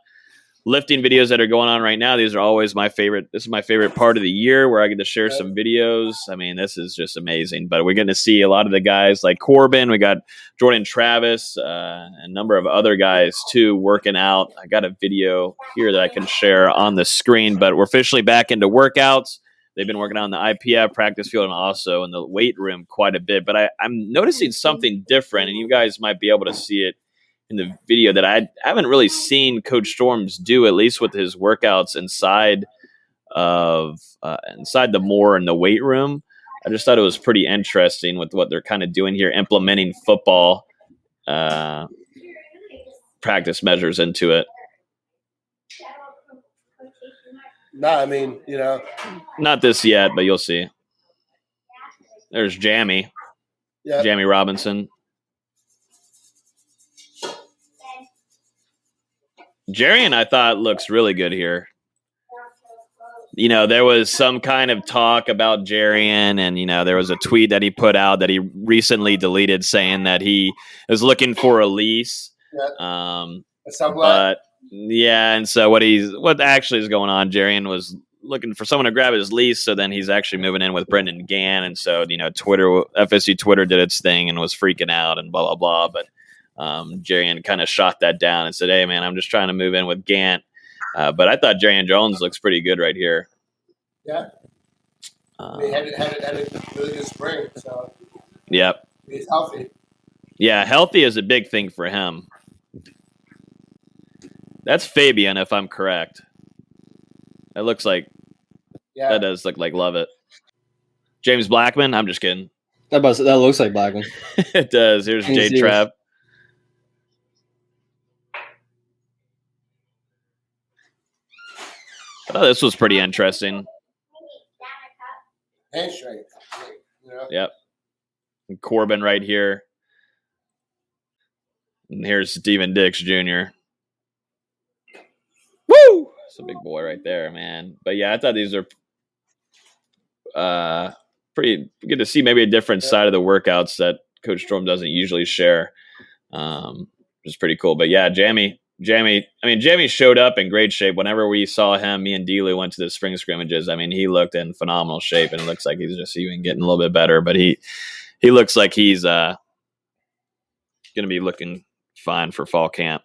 lifting videos that are going on right now. These are always my favorite. This is my favorite part of the year where I get to share some videos. I mean, this is just amazing. But we're going to see a lot of the guys like Corbin. We got Jordan Travis, a number of other guys too working out. I got a video here that I can share on the screen. But we're officially back into workouts. They've been working on the IPF practice field and also in the weight room quite a bit. But I'm noticing something different, and you guys might be able to see it in the video that I haven't really seen Coach Storms do, at least with his workouts inside the more in the weight room. I just thought it was pretty interesting with what they're kind of doing here, implementing football practice measures into it. No, I mean, not this yet, but you'll see. There's Jamie Robinson. Jarian, I thought, looks really good here. There was some kind of talk about Jarian, and, there was a tweet that he put out that he recently deleted saying that he is looking for a lease. And so what actually is going on, Jarian was looking for someone to grab his lease, so then he's actually moving in with Brendan Gann, and so, FSU Twitter did its thing and was freaking out and blah, blah, blah, but Jarian kind of shot that down and said, hey, man, I'm just trying to move in with Gant. But I thought Jarian Jones looks pretty good right here. Yeah. He had a really good spring. So yep. He's healthy. Yeah, healthy is a big thing for him. That's Fabian, if I'm correct. That looks like that does look like Lovett. James Blackman? I'm just kidding. That looks like Blackman. It does. Here's Jay Trapp. I thought this was pretty interesting. Hand strength. Yep. And Corbin right here. And here's Steven Dix Jr. Woo! It's a big boy right there, man. But yeah, I thought these are pretty good to see. Maybe a different side of the workouts that Coach Storm doesn't usually share, which is pretty cool. But yeah, Jamie. I mean, Jamie showed up in great shape. Whenever we saw him, me and Delu went to the spring scrimmages. I mean, he looked in phenomenal shape, and it looks like he's just even getting a little bit better. But he looks like he's going to be looking fine for fall camp.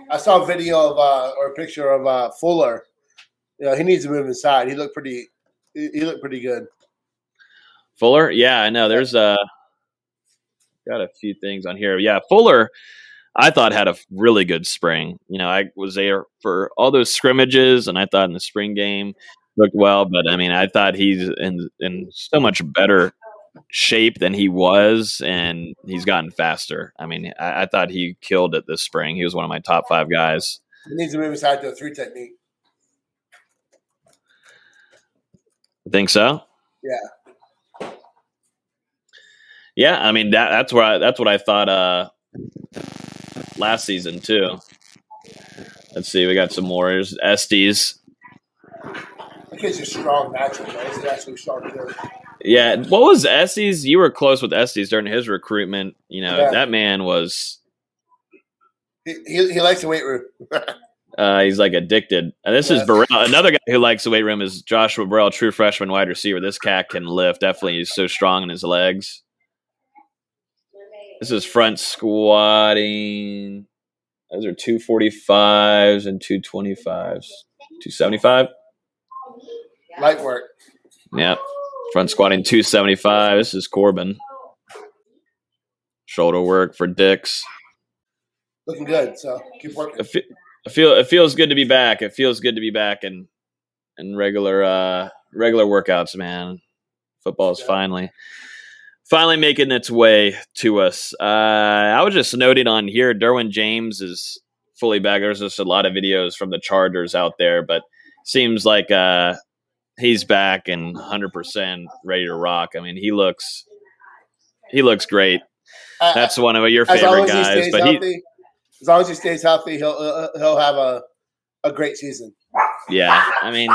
I saw a video of or a picture of Fuller. You know, he needs to move inside. He looked pretty good. Fuller, yeah, I know. There's got a few things on here. Yeah, Fuller, I thought had a really good spring. You know, I was there for all those scrimmages, and I thought in the spring game looked well. But I mean, I thought he's in so much better shape than he was, and he's gotten faster. I mean, I thought he killed it this spring. He was one of my top 5 guys. He needs to move inside to a 3 technique. Think so? Yeah. Yeah, I mean that's what I thought last season too. Let's see, we got some more. There's Estes. The kid's a strong matchup, man. He's actually strong too. Yeah, what was Estes? You were close with Estes during his recruitment. You know, that man was. He likes the weight room. He's like addicted. And this is Burrell. Another guy who likes the weight room is Joshua Burrell, true freshman wide receiver. This cat can lift. Definitely, he's so strong in his legs. This is front squatting. Those are 245s and 225s. 275? Light work. Yep. Front squatting 275. This is Corbin. Shoulder work for Dix. Looking good, so keep working. It feels good to be back. It feels good to be back in regular workouts, man. Football is finally making its way to us. I was just noting on here, Derwin James is fully back. There's just a lot of videos from the Chargers out there, but seems like he's back and 100% ready to rock. I mean, he looks great. That's one of your favorite guys. As long as he stays healthy, he'll have a great season. Yeah, I mean,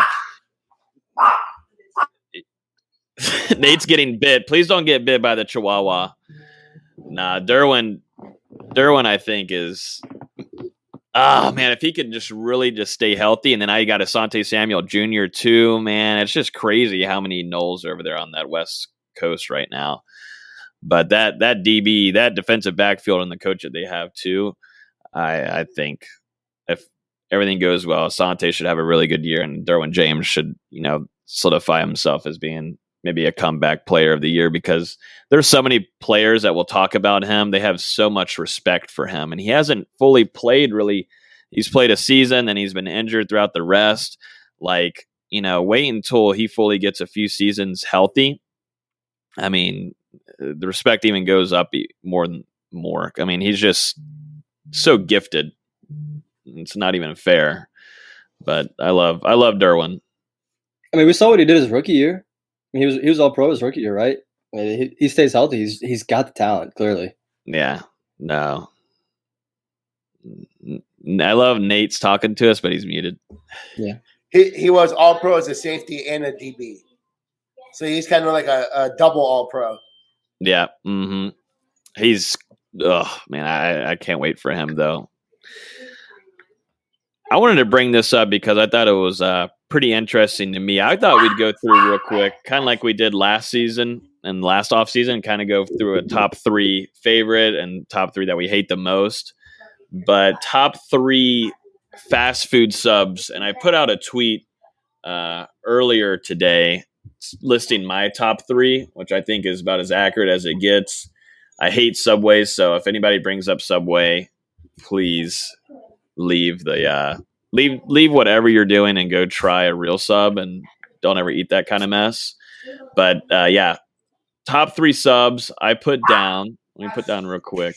Nate's getting bit. Please don't get bit by the Chihuahua. Nah, Derwin, I think is. Man, if he could just really just stay healthy, and then now you got Asante Samuel Jr. too, man, it's just crazy how many Knowles are over there on that West Coast right now. But that DB, that defensive backfield, and the coach that they have too, I think if everything goes well, Asante should have a really good year, and Derwin James should, solidify himself as being maybe a comeback player of the year, because there's so many players that will talk about him. They have so much respect for him, and he hasn't fully played really. He's played a season and he's been injured throughout the rest. Like, wait until he fully gets a few seasons healthy. I mean, the respect even goes up more and more. I mean, he's just so gifted. It's not even fair, but I love Derwin. I mean, we saw what he did his rookie year. I mean, he was all pro his rookie year, right? I mean, he stays healthy. He's got the talent, clearly. Yeah. No. I love Nate's talking to us, but he's muted. Yeah. He was all pro as a safety and a DB. So he's kind of like a double all pro. Yeah. Mm-hmm. He's man, I can't wait for him though. I wanted to bring this up because I thought it was pretty interesting to me. I thought we'd go through real quick, kind of like we did last season and last offseason, kind of go through a top 3 favorite and top 3 that we hate the most. But top 3 fast food subs, and I put out a tweet earlier today listing my top 3, which I think is about as accurate as it gets. I hate Subways, so if anybody brings up Subway, please leave leave whatever you're doing and go try a real sub, and don't ever eat that kind of mess. But yeah, top 3 subs I put down. Let me put down real quick.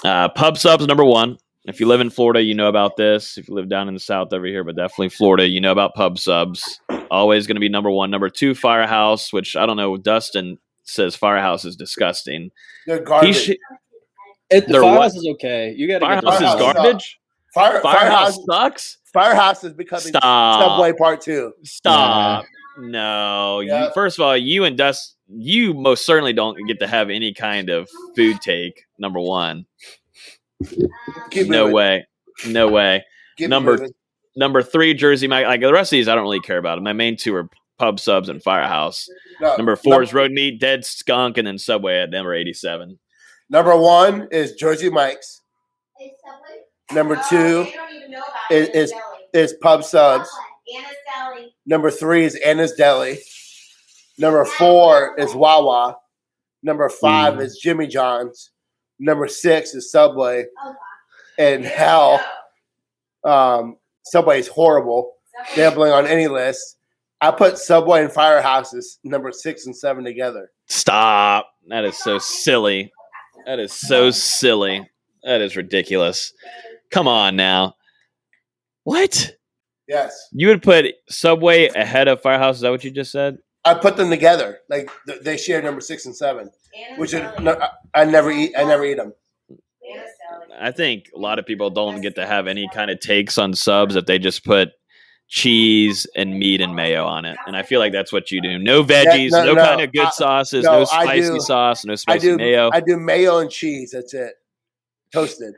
Pub subs, number 1. If you live in Florida, you know about this. If you live down in the South over here, but definitely Florida, you know about pub subs. Always going to be number 1. Number 2, Firehouse, which I don't know. Dustin says Firehouse is disgusting. They're garbage. The Firehouse is okay. You got to get Firehouse is garbage. Firehouse sucks. Firehouse is becoming Subway Part 2. Stop. No. Yep. First of all, you and Dust, you most certainly don't get to have any kind of food take. Number one. No way. Number 3, Jersey Mike. Like the rest of these, I don't really care about. My main 2 are Pub Subs and Firehouse. No, number 4 is Road Meat, Dead Skunk, and then Subway at number 87. Number 1 is Jersey Mike's. Number 2 is Pub Subs. Number 3 is Anna's Deli. Number 4 is Wawa. Number 5 is Jimmy John's. Number 6 is Subway. And hell, Subway is horrible. Gambling on any list. I put Subway and Firehouses number 6 and 7 together. Stop. That is so silly. That is ridiculous. Come on now. What? Yes. You would put Subway ahead of Firehouse? Is that what you just said? I put them together. Like they share number 6 and 7, which I never eat. I never eat them. I think a lot of people don't get to have any kind of takes on subs if they just put cheese and meat and mayo on it. And I feel like that's what you do. No veggies, no kind of good sauces, no spicy sauce, no spicy mayo. I do mayo and cheese. That's it. Toasted.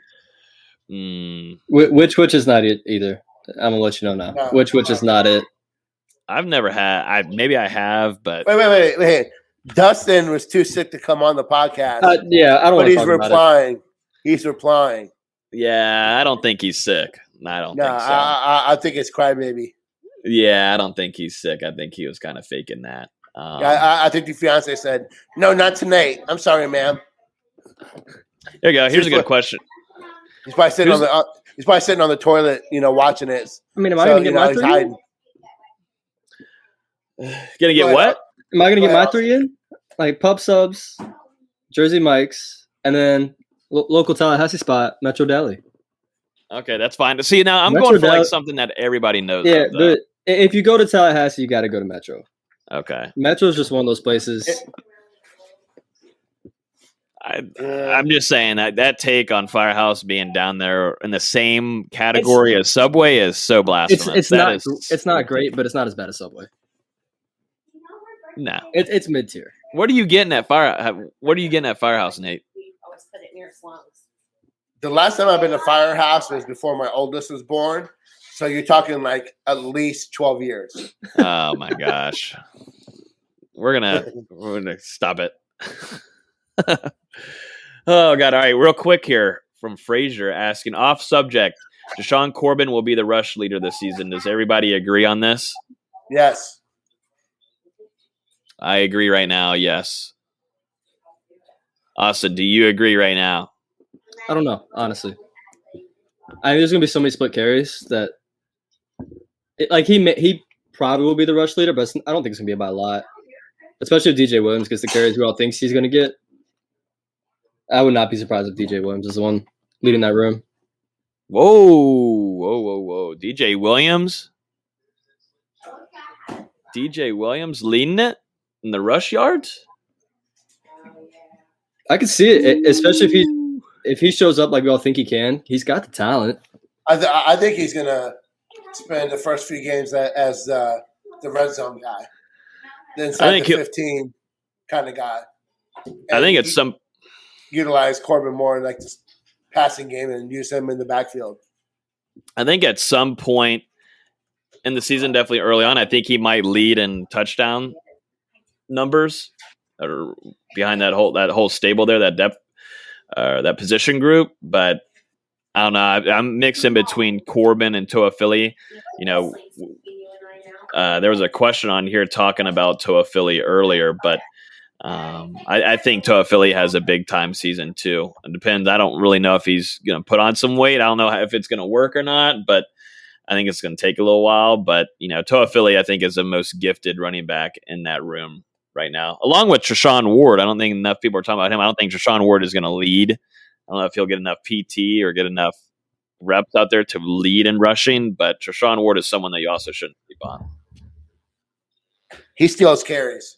Which is not it either. I'm gonna let you know now. No. Which is not it. I've never had. Maybe I have, but wait. Dustin was too sick to come on the podcast. Yeah, I don't. But he's replying. He's replying. Yeah, I don't think he's sick. I don't think so. I think it's crybaby. Yeah, I don't think he's sick. I think he was kind of faking that. I think the fiance said, "No, not tonight. I'm sorry, ma'am." There you go. Here's a good question. He's probably sitting on the toilet, watching it. I mean, am I going to get my 3 in? Gonna get what? Am I going to get my 3 in? Like Pub Subs, Jersey Mike's, and then local Tallahassee spot, Metro Deli. Okay, that's fine. See, now I'm going for like something that everybody knows. Yeah, but if you go to Tallahassee, you got to go to Metro. Okay. Metro is just one of those places. I'm just saying that take on Firehouse being down there in the same category as Subway is so blasphemous. It's not great, but it's not as bad as Subway. No, it's mid tier. What are you getting at Firehouse, Nate? Always put it near slums. The last time I've been to Firehouse was before my oldest was born. So you're talking like at least 12 years. Oh my gosh. We're gonna stop it. Oh God. All right, real quick here from Frazier asking off subject. Deshaun Corbin will be the rush leader this season. Does everybody agree on this? Yes. I agree right now, yes. Austin, do you agree right now? I don't know, honestly. There's going to be so many split carries that he probably will be the rush leader, but I don't think it's going to be by a lot. Especially if DJ Williams gets the carries we all thinks he's going to get. I would not be surprised if DJ Williams is the one leading that room. Whoa. DJ Williams? DJ Williams leading it in the rush yards? I can see it, especially if he shows up like we all think he can. He's got the talent. I think he's going to spend the first few games as the red zone guy. The inside the 15 kind of guy. I think it's utilize Corbin more in like this passing game and use him in the backfield. I think at some point in the season, definitely early on, I think he might lead in touchdown numbers or behind that whole stable there, that depth, that position group. But I don't know. I'm mixing between Corbin and Toa Philly. There was a question on here talking about Toa Philly earlier, but I think Toa Philly has a big time season too. It depends. I don't really know if he's going to put on some weight. I don't know if it's going to work or not, but I think it's going to take a little while. But Toa Philly, I think, is the most gifted running back in that room right now, along with Treshaun Ward. I don't think enough people are talking about him. I don't think Treshaun Ward is going to lead. I don't know if he'll get enough PT or get enough reps out there to lead in rushing, but Treshaun Ward is someone that you also shouldn't sleep on. He steals carries.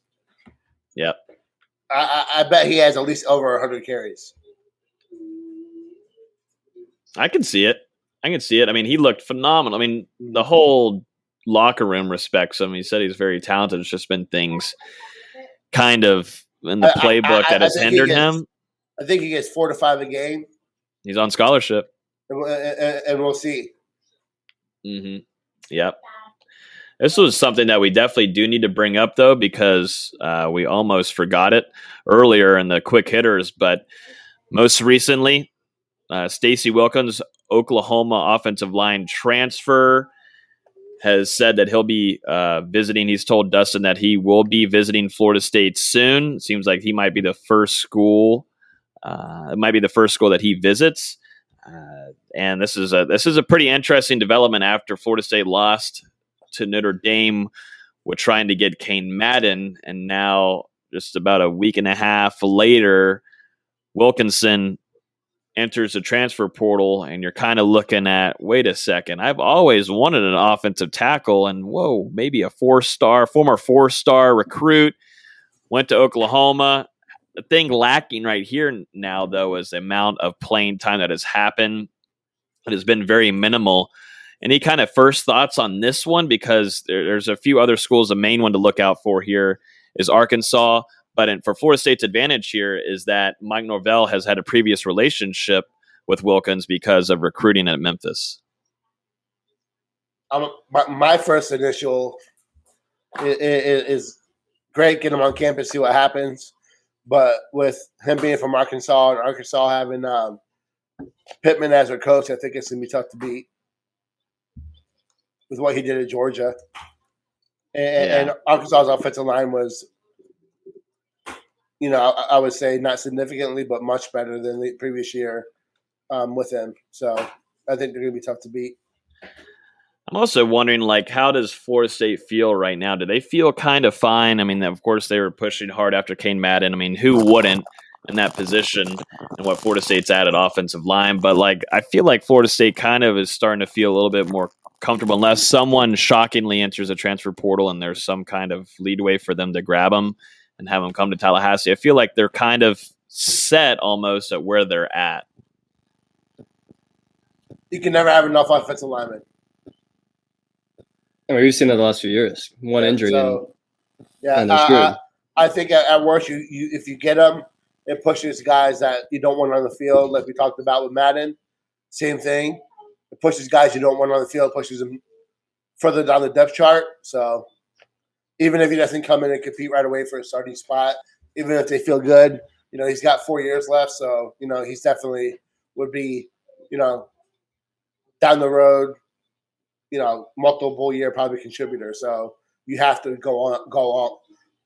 Yep. I bet he has at least over 100 carries. I can see it. I mean, he looked phenomenal. I mean, the whole locker room respects him. He said he's very talented. It's just been things kind of in the playbook that has hindered him. I think he gets 4 to 5 a game. He's on scholarship. And we'll see. Mm-hmm. Yep. This was something that we definitely do need to bring up, though, because we almost forgot it earlier in the quick hitters. But most recently, Stacey Wilkins, Oklahoma offensive line transfer, has said that he'll be visiting. He's told Dustin that he will be visiting Florida State soon. Seems like he might be the first school. It might be the first school that he visits. And this is a pretty interesting development after Florida State lost to Notre Dame with trying to get Kane Madden, and now just about a week and a half later, Wilkinson enters the transfer portal, and you're kind of looking at, wait a second, I've always wanted an offensive tackle, and whoa, maybe a former four-star recruit went to Oklahoma. The thing lacking right here now, though, is the amount of playing time that has happened. It has been very minimal. Any kind of first thoughts on this one? Because there's a few other schools. The main one to look out for here is Arkansas. But for Florida State's advantage here is that Mike Norvell has had a previous relationship with Wilkins because of recruiting at Memphis. My first initial is great, get him on campus, see what happens. But with him being from Arkansas and Arkansas having Pittman as their coach, I think it's going to be tough to beat with what he did at Georgia. And Arkansas's offensive line was, I would say not significantly, but much better than the previous year with him. So I think they're going to be tough to beat. I'm also wondering, how does Florida State feel right now? Do they feel kind of fine? I mean, of course, they were pushing hard after Kane Madden. I mean, who wouldn't in that position and what Florida State's at offensive line? But, I feel like Florida State kind of is starting to feel a little bit more comfortable unless someone shockingly enters a transfer portal and there's some kind of leadway for them to grab them and have them come to Tallahassee. I feel like they're kind of set almost at where they're at. You can never have enough offensive linemen. I mean, we've seen it the last few years. One injury. So, and they're screwed. I think at worst, you if you get them, it pushes guys that you don't want on the field, like we talked about with Madden. Same thing. It pushes guys you don't want on the field, pushes them further down the depth chart. So even if he doesn't come in and compete right away for a starting spot, even if they feel good, he's got 4 years left. So, he's definitely would be, down the road, multiple year probably contributor. So you have to go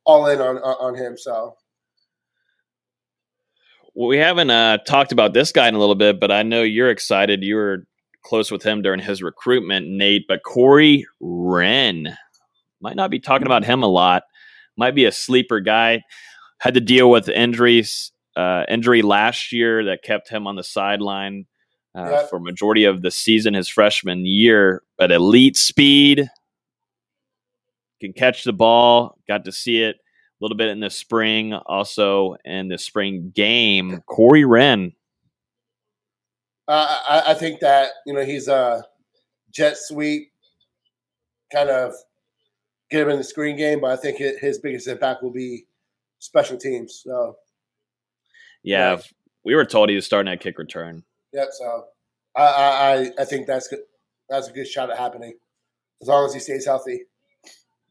all in on him. So. Well, we haven't talked about this guy in a little bit, but I know you're excited. You were close with him during his recruitment, Nate, but Corey Wren, might not be talking about him a lot. Might be a sleeper guy. Had to deal with injury last year that kept him on the sideline for majority of the season, his freshman year. But elite speed, can catch the ball. Got to see it a little bit in the spring, also in the spring game. Corey Wren. I think that he's a jet sweep kind of get him in the screen game, but I think his biggest impact will be special teams. So, we were told he was starting at kick return. Yep. So, I think that's good. That's a good shot at happening as long as he stays healthy.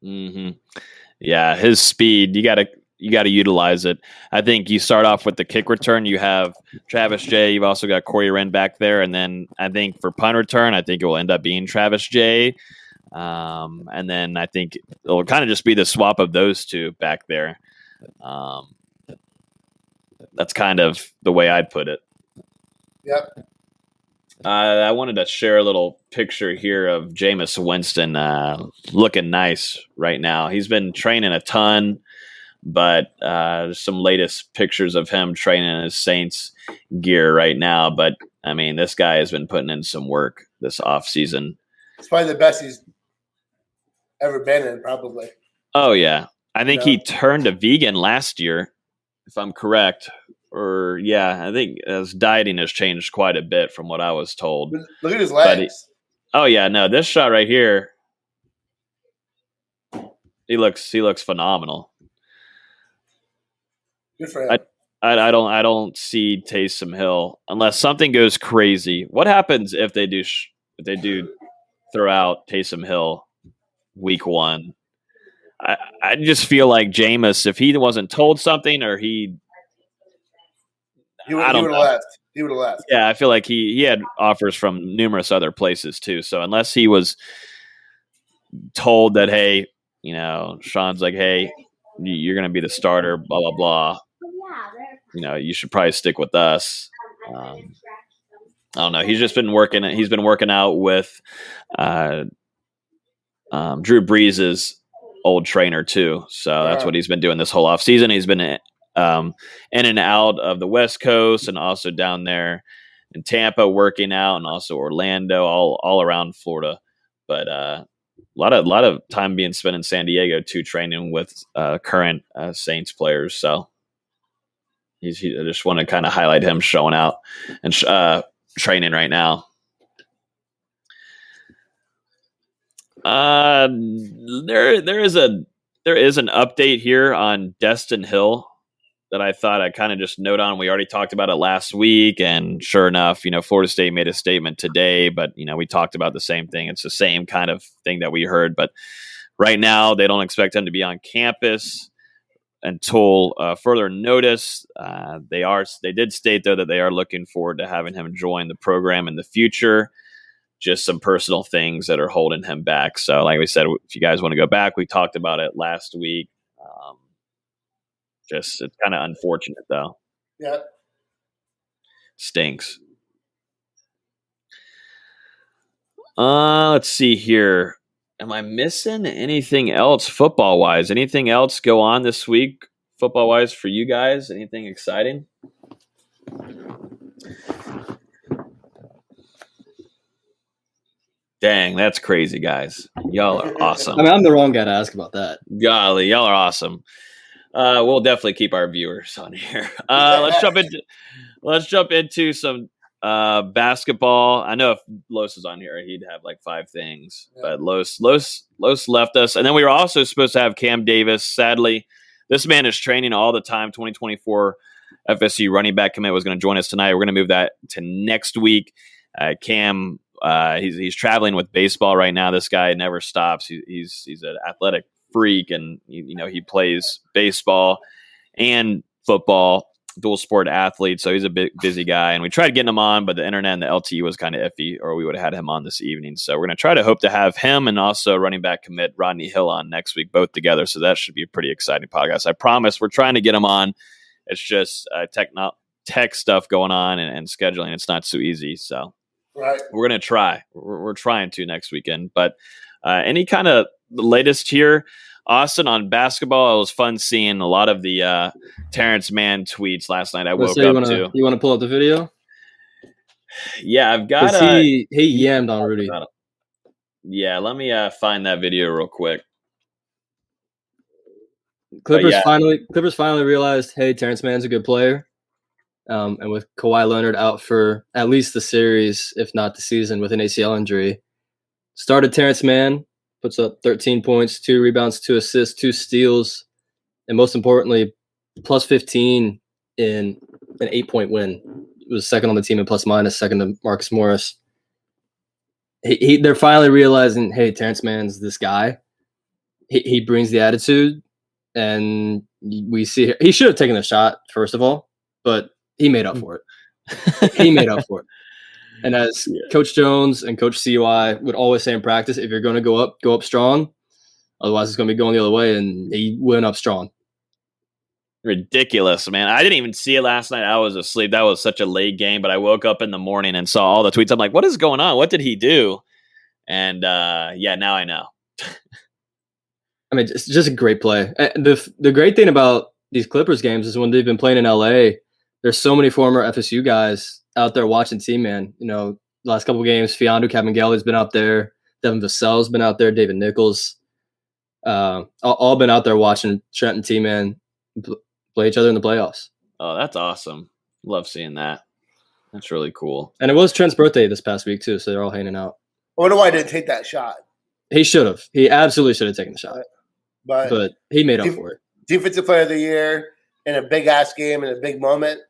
Mm-hmm. Yeah, his speed, you gotta utilize it. I think you start off with the kick return. You have Travis J. You've also got Corey Wren back there, and then I think for punt return, I think it will end up being Travis J. And then I think it'll kind of just be the swap of those two back there. That's kind of the way I'd put it. Yep. I wanted to share a little picture here of Jameis Winston looking nice right now. He's been training a ton, but some latest pictures of him training in his Saints gear right now. But, I mean, this guy has been putting in some work this offseason. It's probably the best he's ever been in, probably. Oh, yeah. I think he turned a vegan last year, if I'm correct. I think his dieting has changed quite a bit from what I was told. Look at his legs. This shot right here, he looks phenomenal. Good for him. I don't see Taysom Hill unless something goes crazy. What happens if they do throw out Taysom Hill week 1? I just feel like Jameis, if he wasn't told something or he would have left. He would have left. Yeah, I feel like he had offers from numerous other places too. So unless he was told that, hey, Sean's like, hey, you're going to be the starter, blah, blah, blah. You should probably stick with us. I don't know. He's just been working. He's been working out with Drew Brees' old trainer too. So that's what he's been doing this whole offseason. He's been in and out of the West Coast and also down there in Tampa working out, and also Orlando, all around Florida. But a lot of time being spent in San Diego too, training with current Saints players. So I just want to kind of highlight him showing out and training right now. There is an update here on Destyn Hill that I thought I'd kind of just note on. We already talked about it last week, and sure enough, Florida State made a statement today, but we talked about the same thing. It's the same kind of thing that we heard, but right now they don't expect him to be on campus until further notice. They did state though that they are looking forward to having him join the program in the future. Just some personal things that are holding him back. So like we said, if you guys want to go back, we talked about it last week. It's kind of unfortunate though. Yeah. Stinks. Let's see here. Am I missing anything else football wise? Anything else go on this week football wise for you guys? Anything exciting? Dang, that's crazy, guys. Y'all are awesome. I mean, I'm the wrong guy to ask about that. Golly, y'all are awesome. We'll definitely keep our viewers on here. Let's jump into some basketball. I know if Los is on here, he'd have like 5 things, but Los left us. And then we were also supposed to have Cam Davis. Sadly, this man is training all the time. 2024 FSU running back commit was going to join us tonight. We're going to move that to next week. Cam, he's traveling with baseball right now. This guy never stops. He's an athletic freak, and he plays baseball and football, dual sport athlete, so he's a bit busy guy. And we tried getting him on, but the internet and the LTE was kind of iffy, or we would have had him on this evening. So we're going to try to hope to have him and also running back commit Rodney Hill on next week, both together. So that should be a pretty exciting podcast. I promise we're trying to get him on. It's just tech stuff going on and scheduling. It's not so easy. So right, we're going to try. We're trying to next weekend. But any kind of the latest here, Austin, on basketball? It was fun seeing a lot of the Terance Mann tweets last night. I woke up to. You want to pull up the video? Yeah, I've got. He yammed on Rudy. Yeah, let me find that video real quick. Clippers finally realized, hey, Terance Mann's a good player. And with Kawhi Leonard out for at least the series, if not the season, with an ACL injury, started Terance Mann. Puts up 13 points, 2 rebounds, 2 assists, 2 steals, and most importantly, plus 15 in an 8-point win. He was second on the team in plus minus, second to Marcus Morris. They're finally realizing, hey, Terance Mann's this guy. He brings the attitude, and we see he should have taken the shot, first of all, but he made up for it. He made up for it. And as Coach Jones and Coach CUI would always say in practice, if you're going to go up strong. Otherwise, it's going to be going the other way, and he went up strong. Ridiculous, man. I didn't even see it last night. I was asleep. That was such a late game, but I woke up in the morning and saw all the tweets. I'm like, what is going on? What did he do? And, now I know. I mean, it's just a great play. The great thing about these Clippers games is when they've been playing in LA, there's so many former FSU guys out there watching Team Man. The last couple of games, Fiondu Kabengele been out there, Devin Vassell's been out there, David Nichols, all been out there watching Trent and Team Man play each other in the playoffs. Oh, that's awesome. Love seeing that. That's really cool. And it was Trent's birthday this past week too, so they're all hanging out. I wonder why I didn't take that shot. He should have. He absolutely should have taken the shot. But he made up for it. Defensive Player of the Year in a big ass game in a big moment.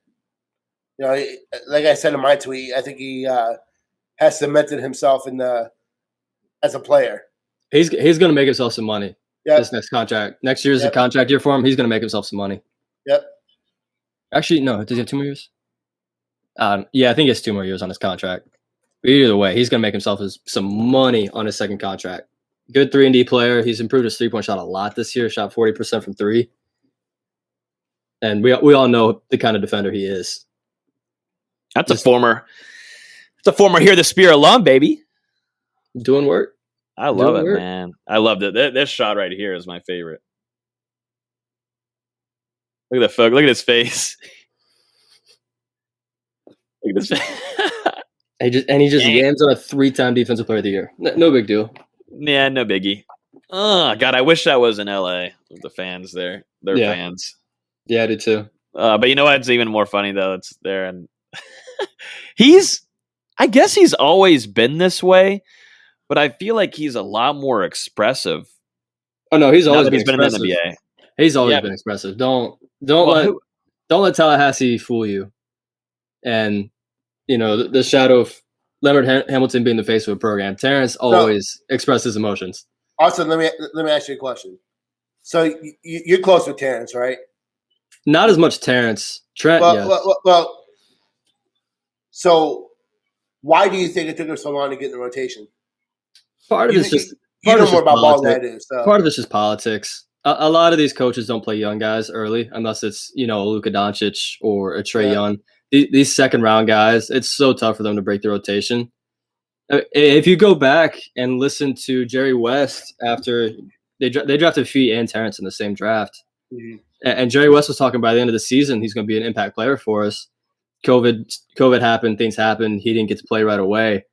You know, like I said in my tweet, I think he has cemented himself as a player. He's going to make himself some money. Yep. This next contract. Next year's a contract year for him. He's going to make himself some money. Yep. Actually, no. Does he have 2 more years? Yeah, I think he has 2 more years on his contract. But either way, he's going to make himself some money on his second contract. Good 3-and-D player. He's improved his 3-point shot a lot this year. Shot 40% from 3. And we all know the kind of defender he is. That's a former Hear the Spear alum, baby. Doing work. I love it, man. I loved it. This shot right here is my favorite. Look at Look at his face. Look at this. He just yams on a 3-time Defensive Player of the Year. No big deal. Yeah, no biggie. Oh God, I wish that was in LA with the fans there. They're fans. Yeah, I do too. But you know what's even more funny though? It's there, and I guess he's always been this way, but I feel like he's a lot more expressive. Oh no, he's always been in the NBA. He's always been expressive. Don't let Tallahassee fool you. And you know the shadow of Leonard Hamilton being the face of a program. Terance always expresses emotions. Also, let me ask you a question. So you're close with Terance, right? Not as much Terance. Trent, yes. Well, so why do you think it took him so long to get in the rotation? Part of it's just you know more about ball than I do. So. Part of it's just politics. A lot of these coaches don't play young guys early unless it's Luka Doncic or a Trae Young. These second round guys, it's so tough for them to break the rotation. If you go back and listen to Jerry West after they drafted Fee and Terance in the same draft, and Jerry West was talking by the end of the season he's going to be an impact player for us. COVID happened, things happened. He didn't get to play right away.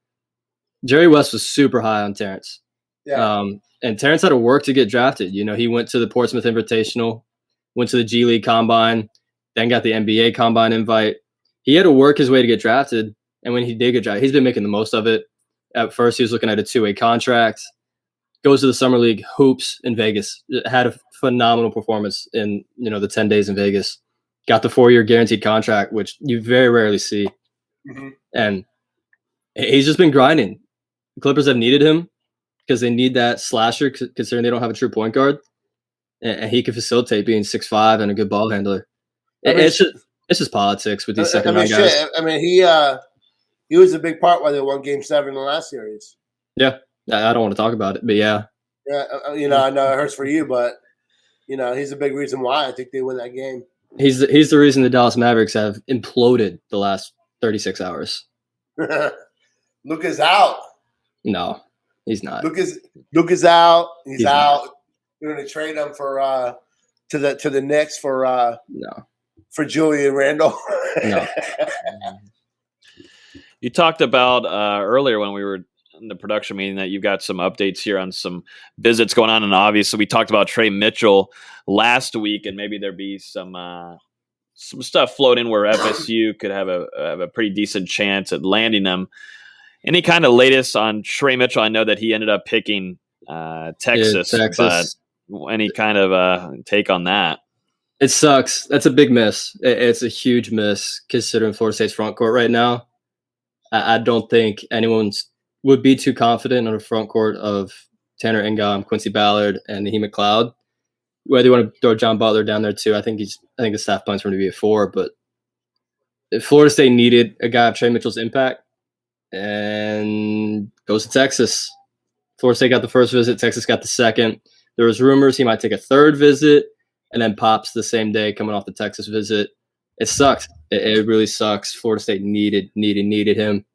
Jerry West was super high on Terance. Yeah. And Terance had to work to get drafted. He went to the Portsmouth Invitational, went to the G League Combine, then got the NBA Combine invite. He had to work his way to get drafted. And when he did get drafted, he's been making the most of it. At first, he was looking at a 2-way contract, goes to the Summer League hoops in Vegas, had a phenomenal performance in, the 10 days in Vegas, got the 4-year guaranteed contract, which you very rarely see. Mm-hmm. And he's just been grinding. The Clippers have needed him because they need that slasher, considering they don't have a true point guard. And he can facilitate being 6'5" and a good ball handler. It's just politics with these second round guys. I mean, he was a big part why they won Game 7 in the last series. Yeah, I don't want to talk about it, but yeah. Yeah, I know it hurts for you, but he's a big reason why I think they win that game. He's the reason the Dallas Mavericks have imploded the last 36 hours. Luka's out. No, he's not. Luka's out. He's out. Not. You're going to trade him for to the Knicks for for Julian Randle. No. You talked about earlier when we were in the production meeting that you've got some updates here on some visits going on, and obviously we talked about Trey Mitchell last week, and maybe there'd be some stuff floating where FSU could have a pretty decent chance at landing them. Any kind of latest on Trey Mitchell? I know that he ended up picking Texas, but any kind of take on that? It sucks. That's a big miss. It's a huge miss considering Florida State's front court right now. I don't think anyone would be too confident on the front court of Tanner Ingam, Quincy Ballard, and Naheem McLeod. Whether you want to throw John Butler down there too, I think the staff plans for him to be a 4. But if Florida State needed a guy of Trey Mitchell's impact, and goes to Texas. Florida State got the first visit. Texas got the second. There was rumors he might take a third visit, and then pops the same day coming off the Texas visit. It sucks. It really sucks. Florida State needed him.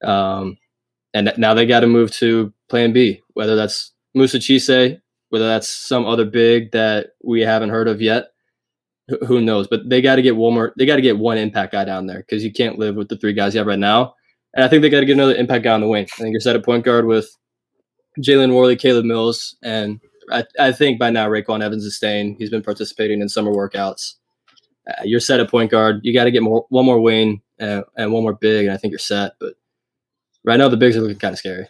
And now they got to move to plan B, whether that's Musa Cisse, whether that's some other big that we haven't heard of yet. Who knows? But they got to get one more. They got to get one impact guy down there because you can't live with the 3 guys you have right now. And I think they got to get another impact guy on the wing. I think you're set at point guard with Jalen Worley, Caleb Mills, and I think by now Raekwon Evans is staying. He's been participating in summer workouts. you're set at point guard. You got to get one more wing and one more big, and I think you're set. But right now, the bigs are looking kind of scary.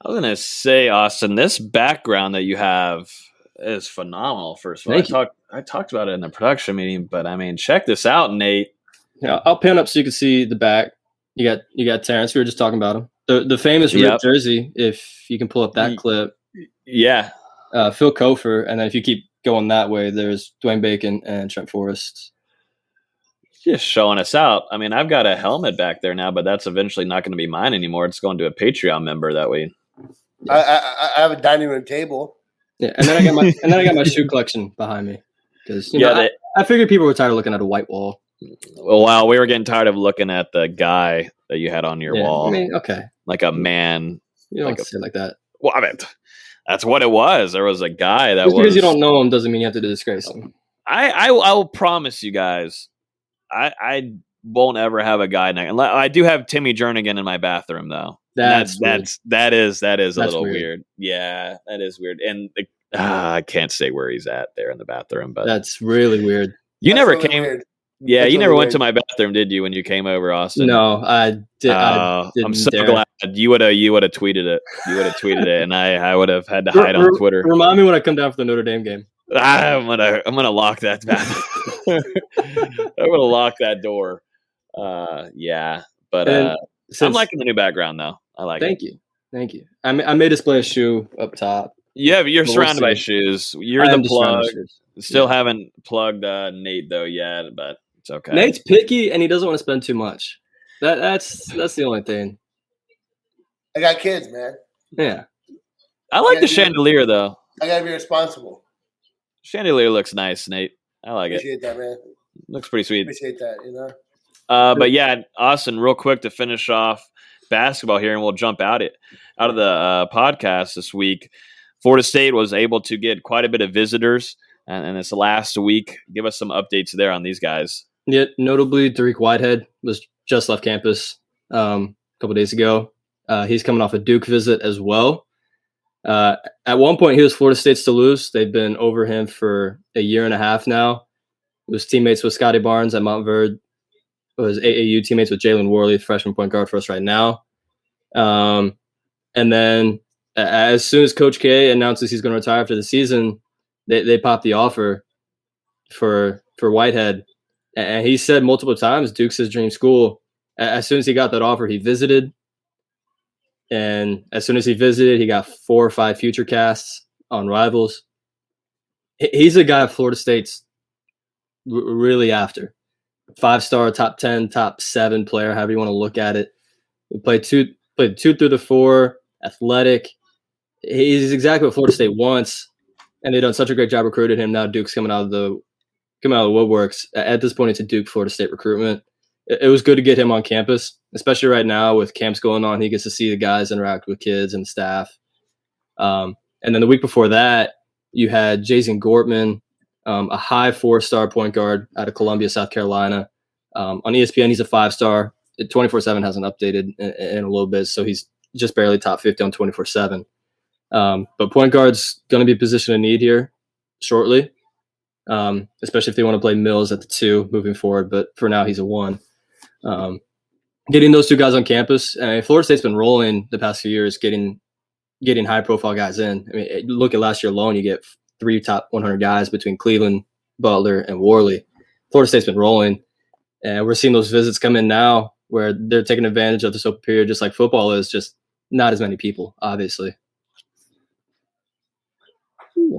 I was gonna say, Austin, this background that you have is phenomenal. First of all, I talked about it in the production meeting, but I mean, check this out, Nate. Yeah, I'll pan up so you can see the back. You got Terance. We were just talking about him. The famous red jersey. If you can pull up that clip. Yeah. Phil Kofer, and then if you keep going that way, there's Dwayne Bacon and Trent Forrest. Just showing us out. I mean, I've got a helmet back there now, but that's eventually not going to be mine anymore. It's going to a Patreon member that way. I have a dining room table. Yeah, and then I got my shoe collection behind me because I figured people were tired of looking at a white wall. Well, wow, we were getting tired of looking at the guy that you had on your wall. I mean, okay, like a man. You don't say it like that. Well, I mean, that's what it was. There was a guy that Just because you don't know him doesn't mean you have to disgrace him. I will promise you guys, I won't ever have a guy. I do have Timmy Jernigan in my bathroom though. That is a little weird. Yeah, that is weird. And I can't say where he's at there in the bathroom, but that's really weird. You never came. Weird. Yeah, you never went to my bathroom, did you? When you came over, Austin? No, I did. I'm so glad you would have tweeted it. You would have tweeted it, and I would have had to hide on Twitter. Remind me when I come down for the Notre Dame game. I'm gonna lock that bathroom. I'm gonna lock that door. Yeah, but I'm liking the new background though. I like it. Thank you. I may display a shoe up top. Yeah, but you're surrounded by shoes. You're the plug. Still haven't plugged Nate though yet, but it's okay. Nate's picky and he doesn't want to spend too much. That's the only thing. I got kids, man. Yeah. I like the chandelier though. I gotta be responsible. Chandelier looks nice, Nate. I like it. Appreciate that, man. Looks pretty sweet. Appreciate that, But yeah, Austin, real quick to finish off basketball here, and we'll jump out of the podcast this week. Florida State was able to get quite a bit of visitors, and this last week. Give us some updates there on these guys. Yeah, notably, Tariq Whitehead was just left campus a couple days ago. He's coming off a Duke visit as well. At one point, he was Florida State's to lose. They've been over him for a year and a half now. He was teammates with Scotty Barnes at Montverde. Was AAU teammates with Jalen Worley, freshman point guard for us right now. And then as soon as Coach K announces he's going to retire after the season, they popped the offer for Whitehead. And he said multiple times, Duke's his dream school. As soon as he got that offer, he visited. And as soon as he visited, he got 4 or 5 future casts on Rivals. He's a guy Florida State's really after. 5-star, top 10, top 7 player, however you want to look at it. He played 2 through the 4, athletic. He's exactly what Florida State wants, and they've done such a great job recruiting him. Now Duke's coming out of the woodworks. At this point, it's a Duke Florida State recruitment. It was good to get him on campus, especially right now with camps going on. He gets to see the guys interact with kids and staff. And then the week before that, you had Jason Gortman, a high 4-star point guard out of Columbia, South Carolina. On ESPN, he's a 5-star. 24/7 hasn't updated in a little bit, so he's just barely top 50 on 24/7. But point guard's going to be a position of need here shortly, especially if they want to play Mills at the 2 moving forward. But for now, he's a 1. Getting those 2 guys on campus, and Florida State's been rolling the past few years, getting high-profile guys in. I mean, look at last year alone, you get 3 top 100 guys between Cleveland, Butler, and Worley. Florida State's been rolling, and we're seeing those visits come in now where they're taking advantage of this open period, just like football is, just not as many people, obviously.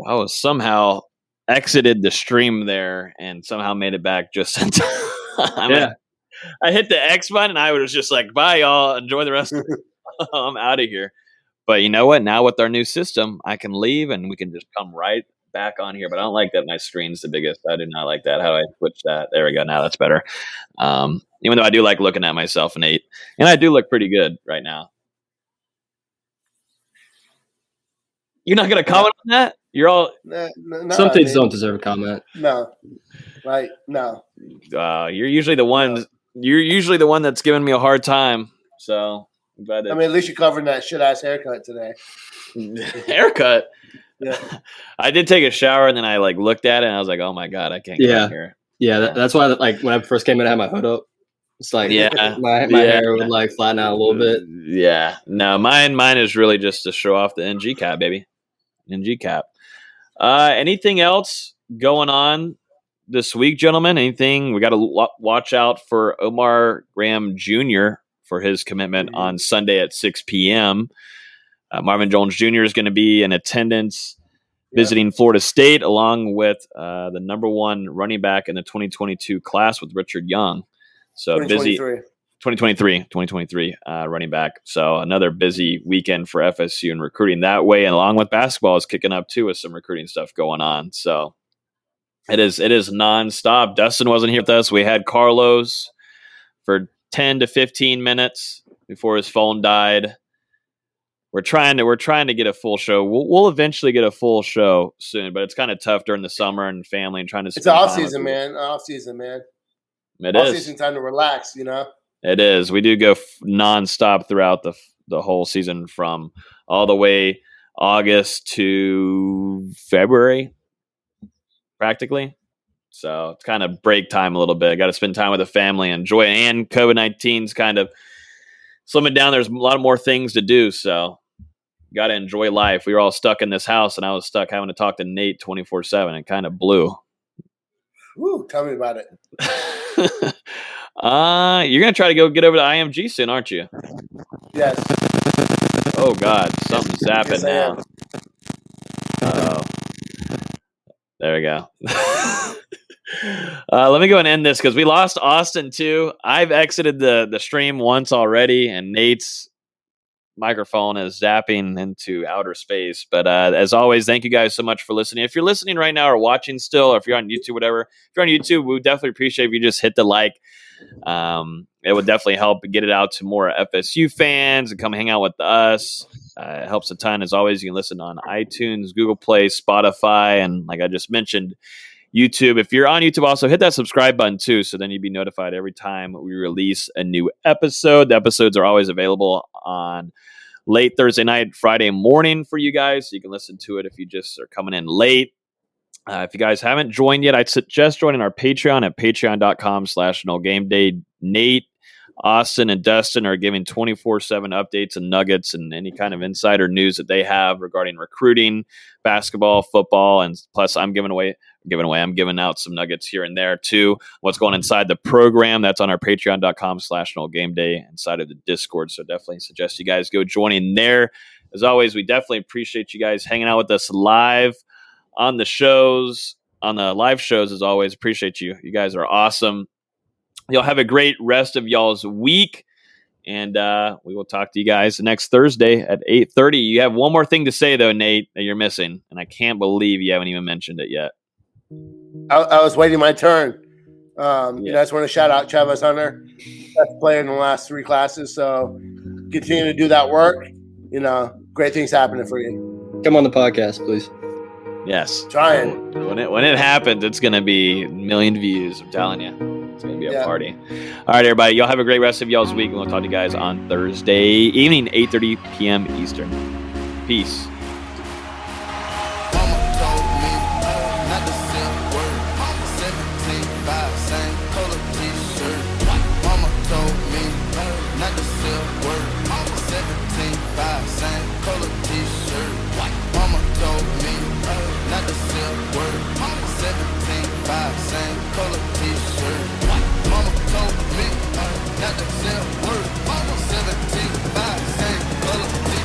I was somehow exited the stream there and somehow made it back just in time. Yeah. I hit the X button and I was just like, bye, y'all. Enjoy the rest of it. I'm out of here. But you know what? Now with our new system, I can leave and we can just come right back on here. But I don't like that my screen's the biggest. I do not like that. How do I switch that? There we go. Now that's better. Even though I do like looking at myself and Nate. And I do look pretty good right now. You're not going to comment on that? You're all some things don't deserve a comment. No, right? No. You're usually the one. You're usually the one that's giving me a hard time. So, I mean, at least you're covering that shit ass haircut today. Haircut. Yeah. I did take a shower and then I like looked at it and I was like, oh my God, I can't get here. Yeah, that's why like when I first came in, I had my hood up. It's like my hair would like flatten out a little bit. Yeah. No, mine is really just to show off the NG cap, baby. NG cap. Anything else going on this week, gentlemen? Anything? We got to watch out for Omar Graham Jr. for his commitment on Sunday at 6 p.m. Marvin Jones Jr. is going to be in attendance visiting Florida State, along with the number one running back in the 2022 class with Richard Young. So 2023 running back. So another busy weekend for FSU and recruiting that way. And along with basketball is kicking up too with some recruiting stuff going on. So it is nonstop. Dustin wasn't here with us. We had Karlos for 10 to 15 minutes before his phone died. We're trying to get a full show. We'll eventually get a full show soon, but it's kind of tough during the summer and family and trying to. It's off season, man. Off season, man. It off is. Season time to relax, you know. It is. We do go nonstop throughout the whole season, from all the way August to February, practically. So it's kind of break time a little bit. Got to spend time with the family, enjoy it. And COVID-19's kind of slimming down. There's a lot more things to do, so got to enjoy life. We were all stuck in this house, and I was stuck having to talk to Nate 24/7. It kind of blew. Woo, tell me about it. You're gonna try to go get over to IMG soon, aren't you? Yes. Oh God, something's zapping now. Oh, there we go. Let me go and end this because we lost Austin too. I've exited the stream once already, and Nate's microphone is zapping into outer space. But as always, thank you guys so much for listening. If you're listening right now or watching still, or if you're on YouTube, whatever, if you're on YouTube, we would definitely appreciate if you just hit the like. It would definitely help get it out to more FSU fans and come hang out with us. It helps a ton. As always, you can listen on iTunes, Google Play, Spotify, and like I just mentioned, YouTube. If you're on YouTube, also hit that subscribe button too, so then you'd be notified every time we release a new episode. The episodes are always available on late Thursday night, Friday morning for you guys, so you can listen to it if you just are coming in late. If you guys haven't joined yet, I'd suggest joining our Patreon at patreon.com/NoGameDay. Nate, Austin, and Dustin are giving 24/7 updates and nuggets and any kind of insider news that they have regarding recruiting, basketball, football, and plus I'm giving out some nuggets here and there too. What's going inside the program, that's on our patreon.com/NoGameDay inside of the Discord. So definitely suggest you guys go join in there. As always, we definitely appreciate you guys hanging out with us live on the shows, on the live shows. As always, appreciate you. You guys are awesome. Y'all have a great rest of y'all's week, and we will talk to you guys next Thursday at 8:30. You have one more thing to say, though, Nate, that you're missing, and I can't believe you haven't even mentioned it yet. I was waiting my turn. You know, I just want to shout out Travis Hunter, best player in the last 3 classes. So continue to do that work. You know, great things happening for you. Come on the podcast, please. Yes. Trying. When it happens, it's going to be a million views. I'm telling you. It's going to be a party. All right, everybody. Y'all have a great rest of y'all's week. And we'll talk to you guys on Thursday evening, 8:30 p.m. Eastern. Peace. Same color t-shirt. Mama told me not to sell word. 17.5, same color t-shirt.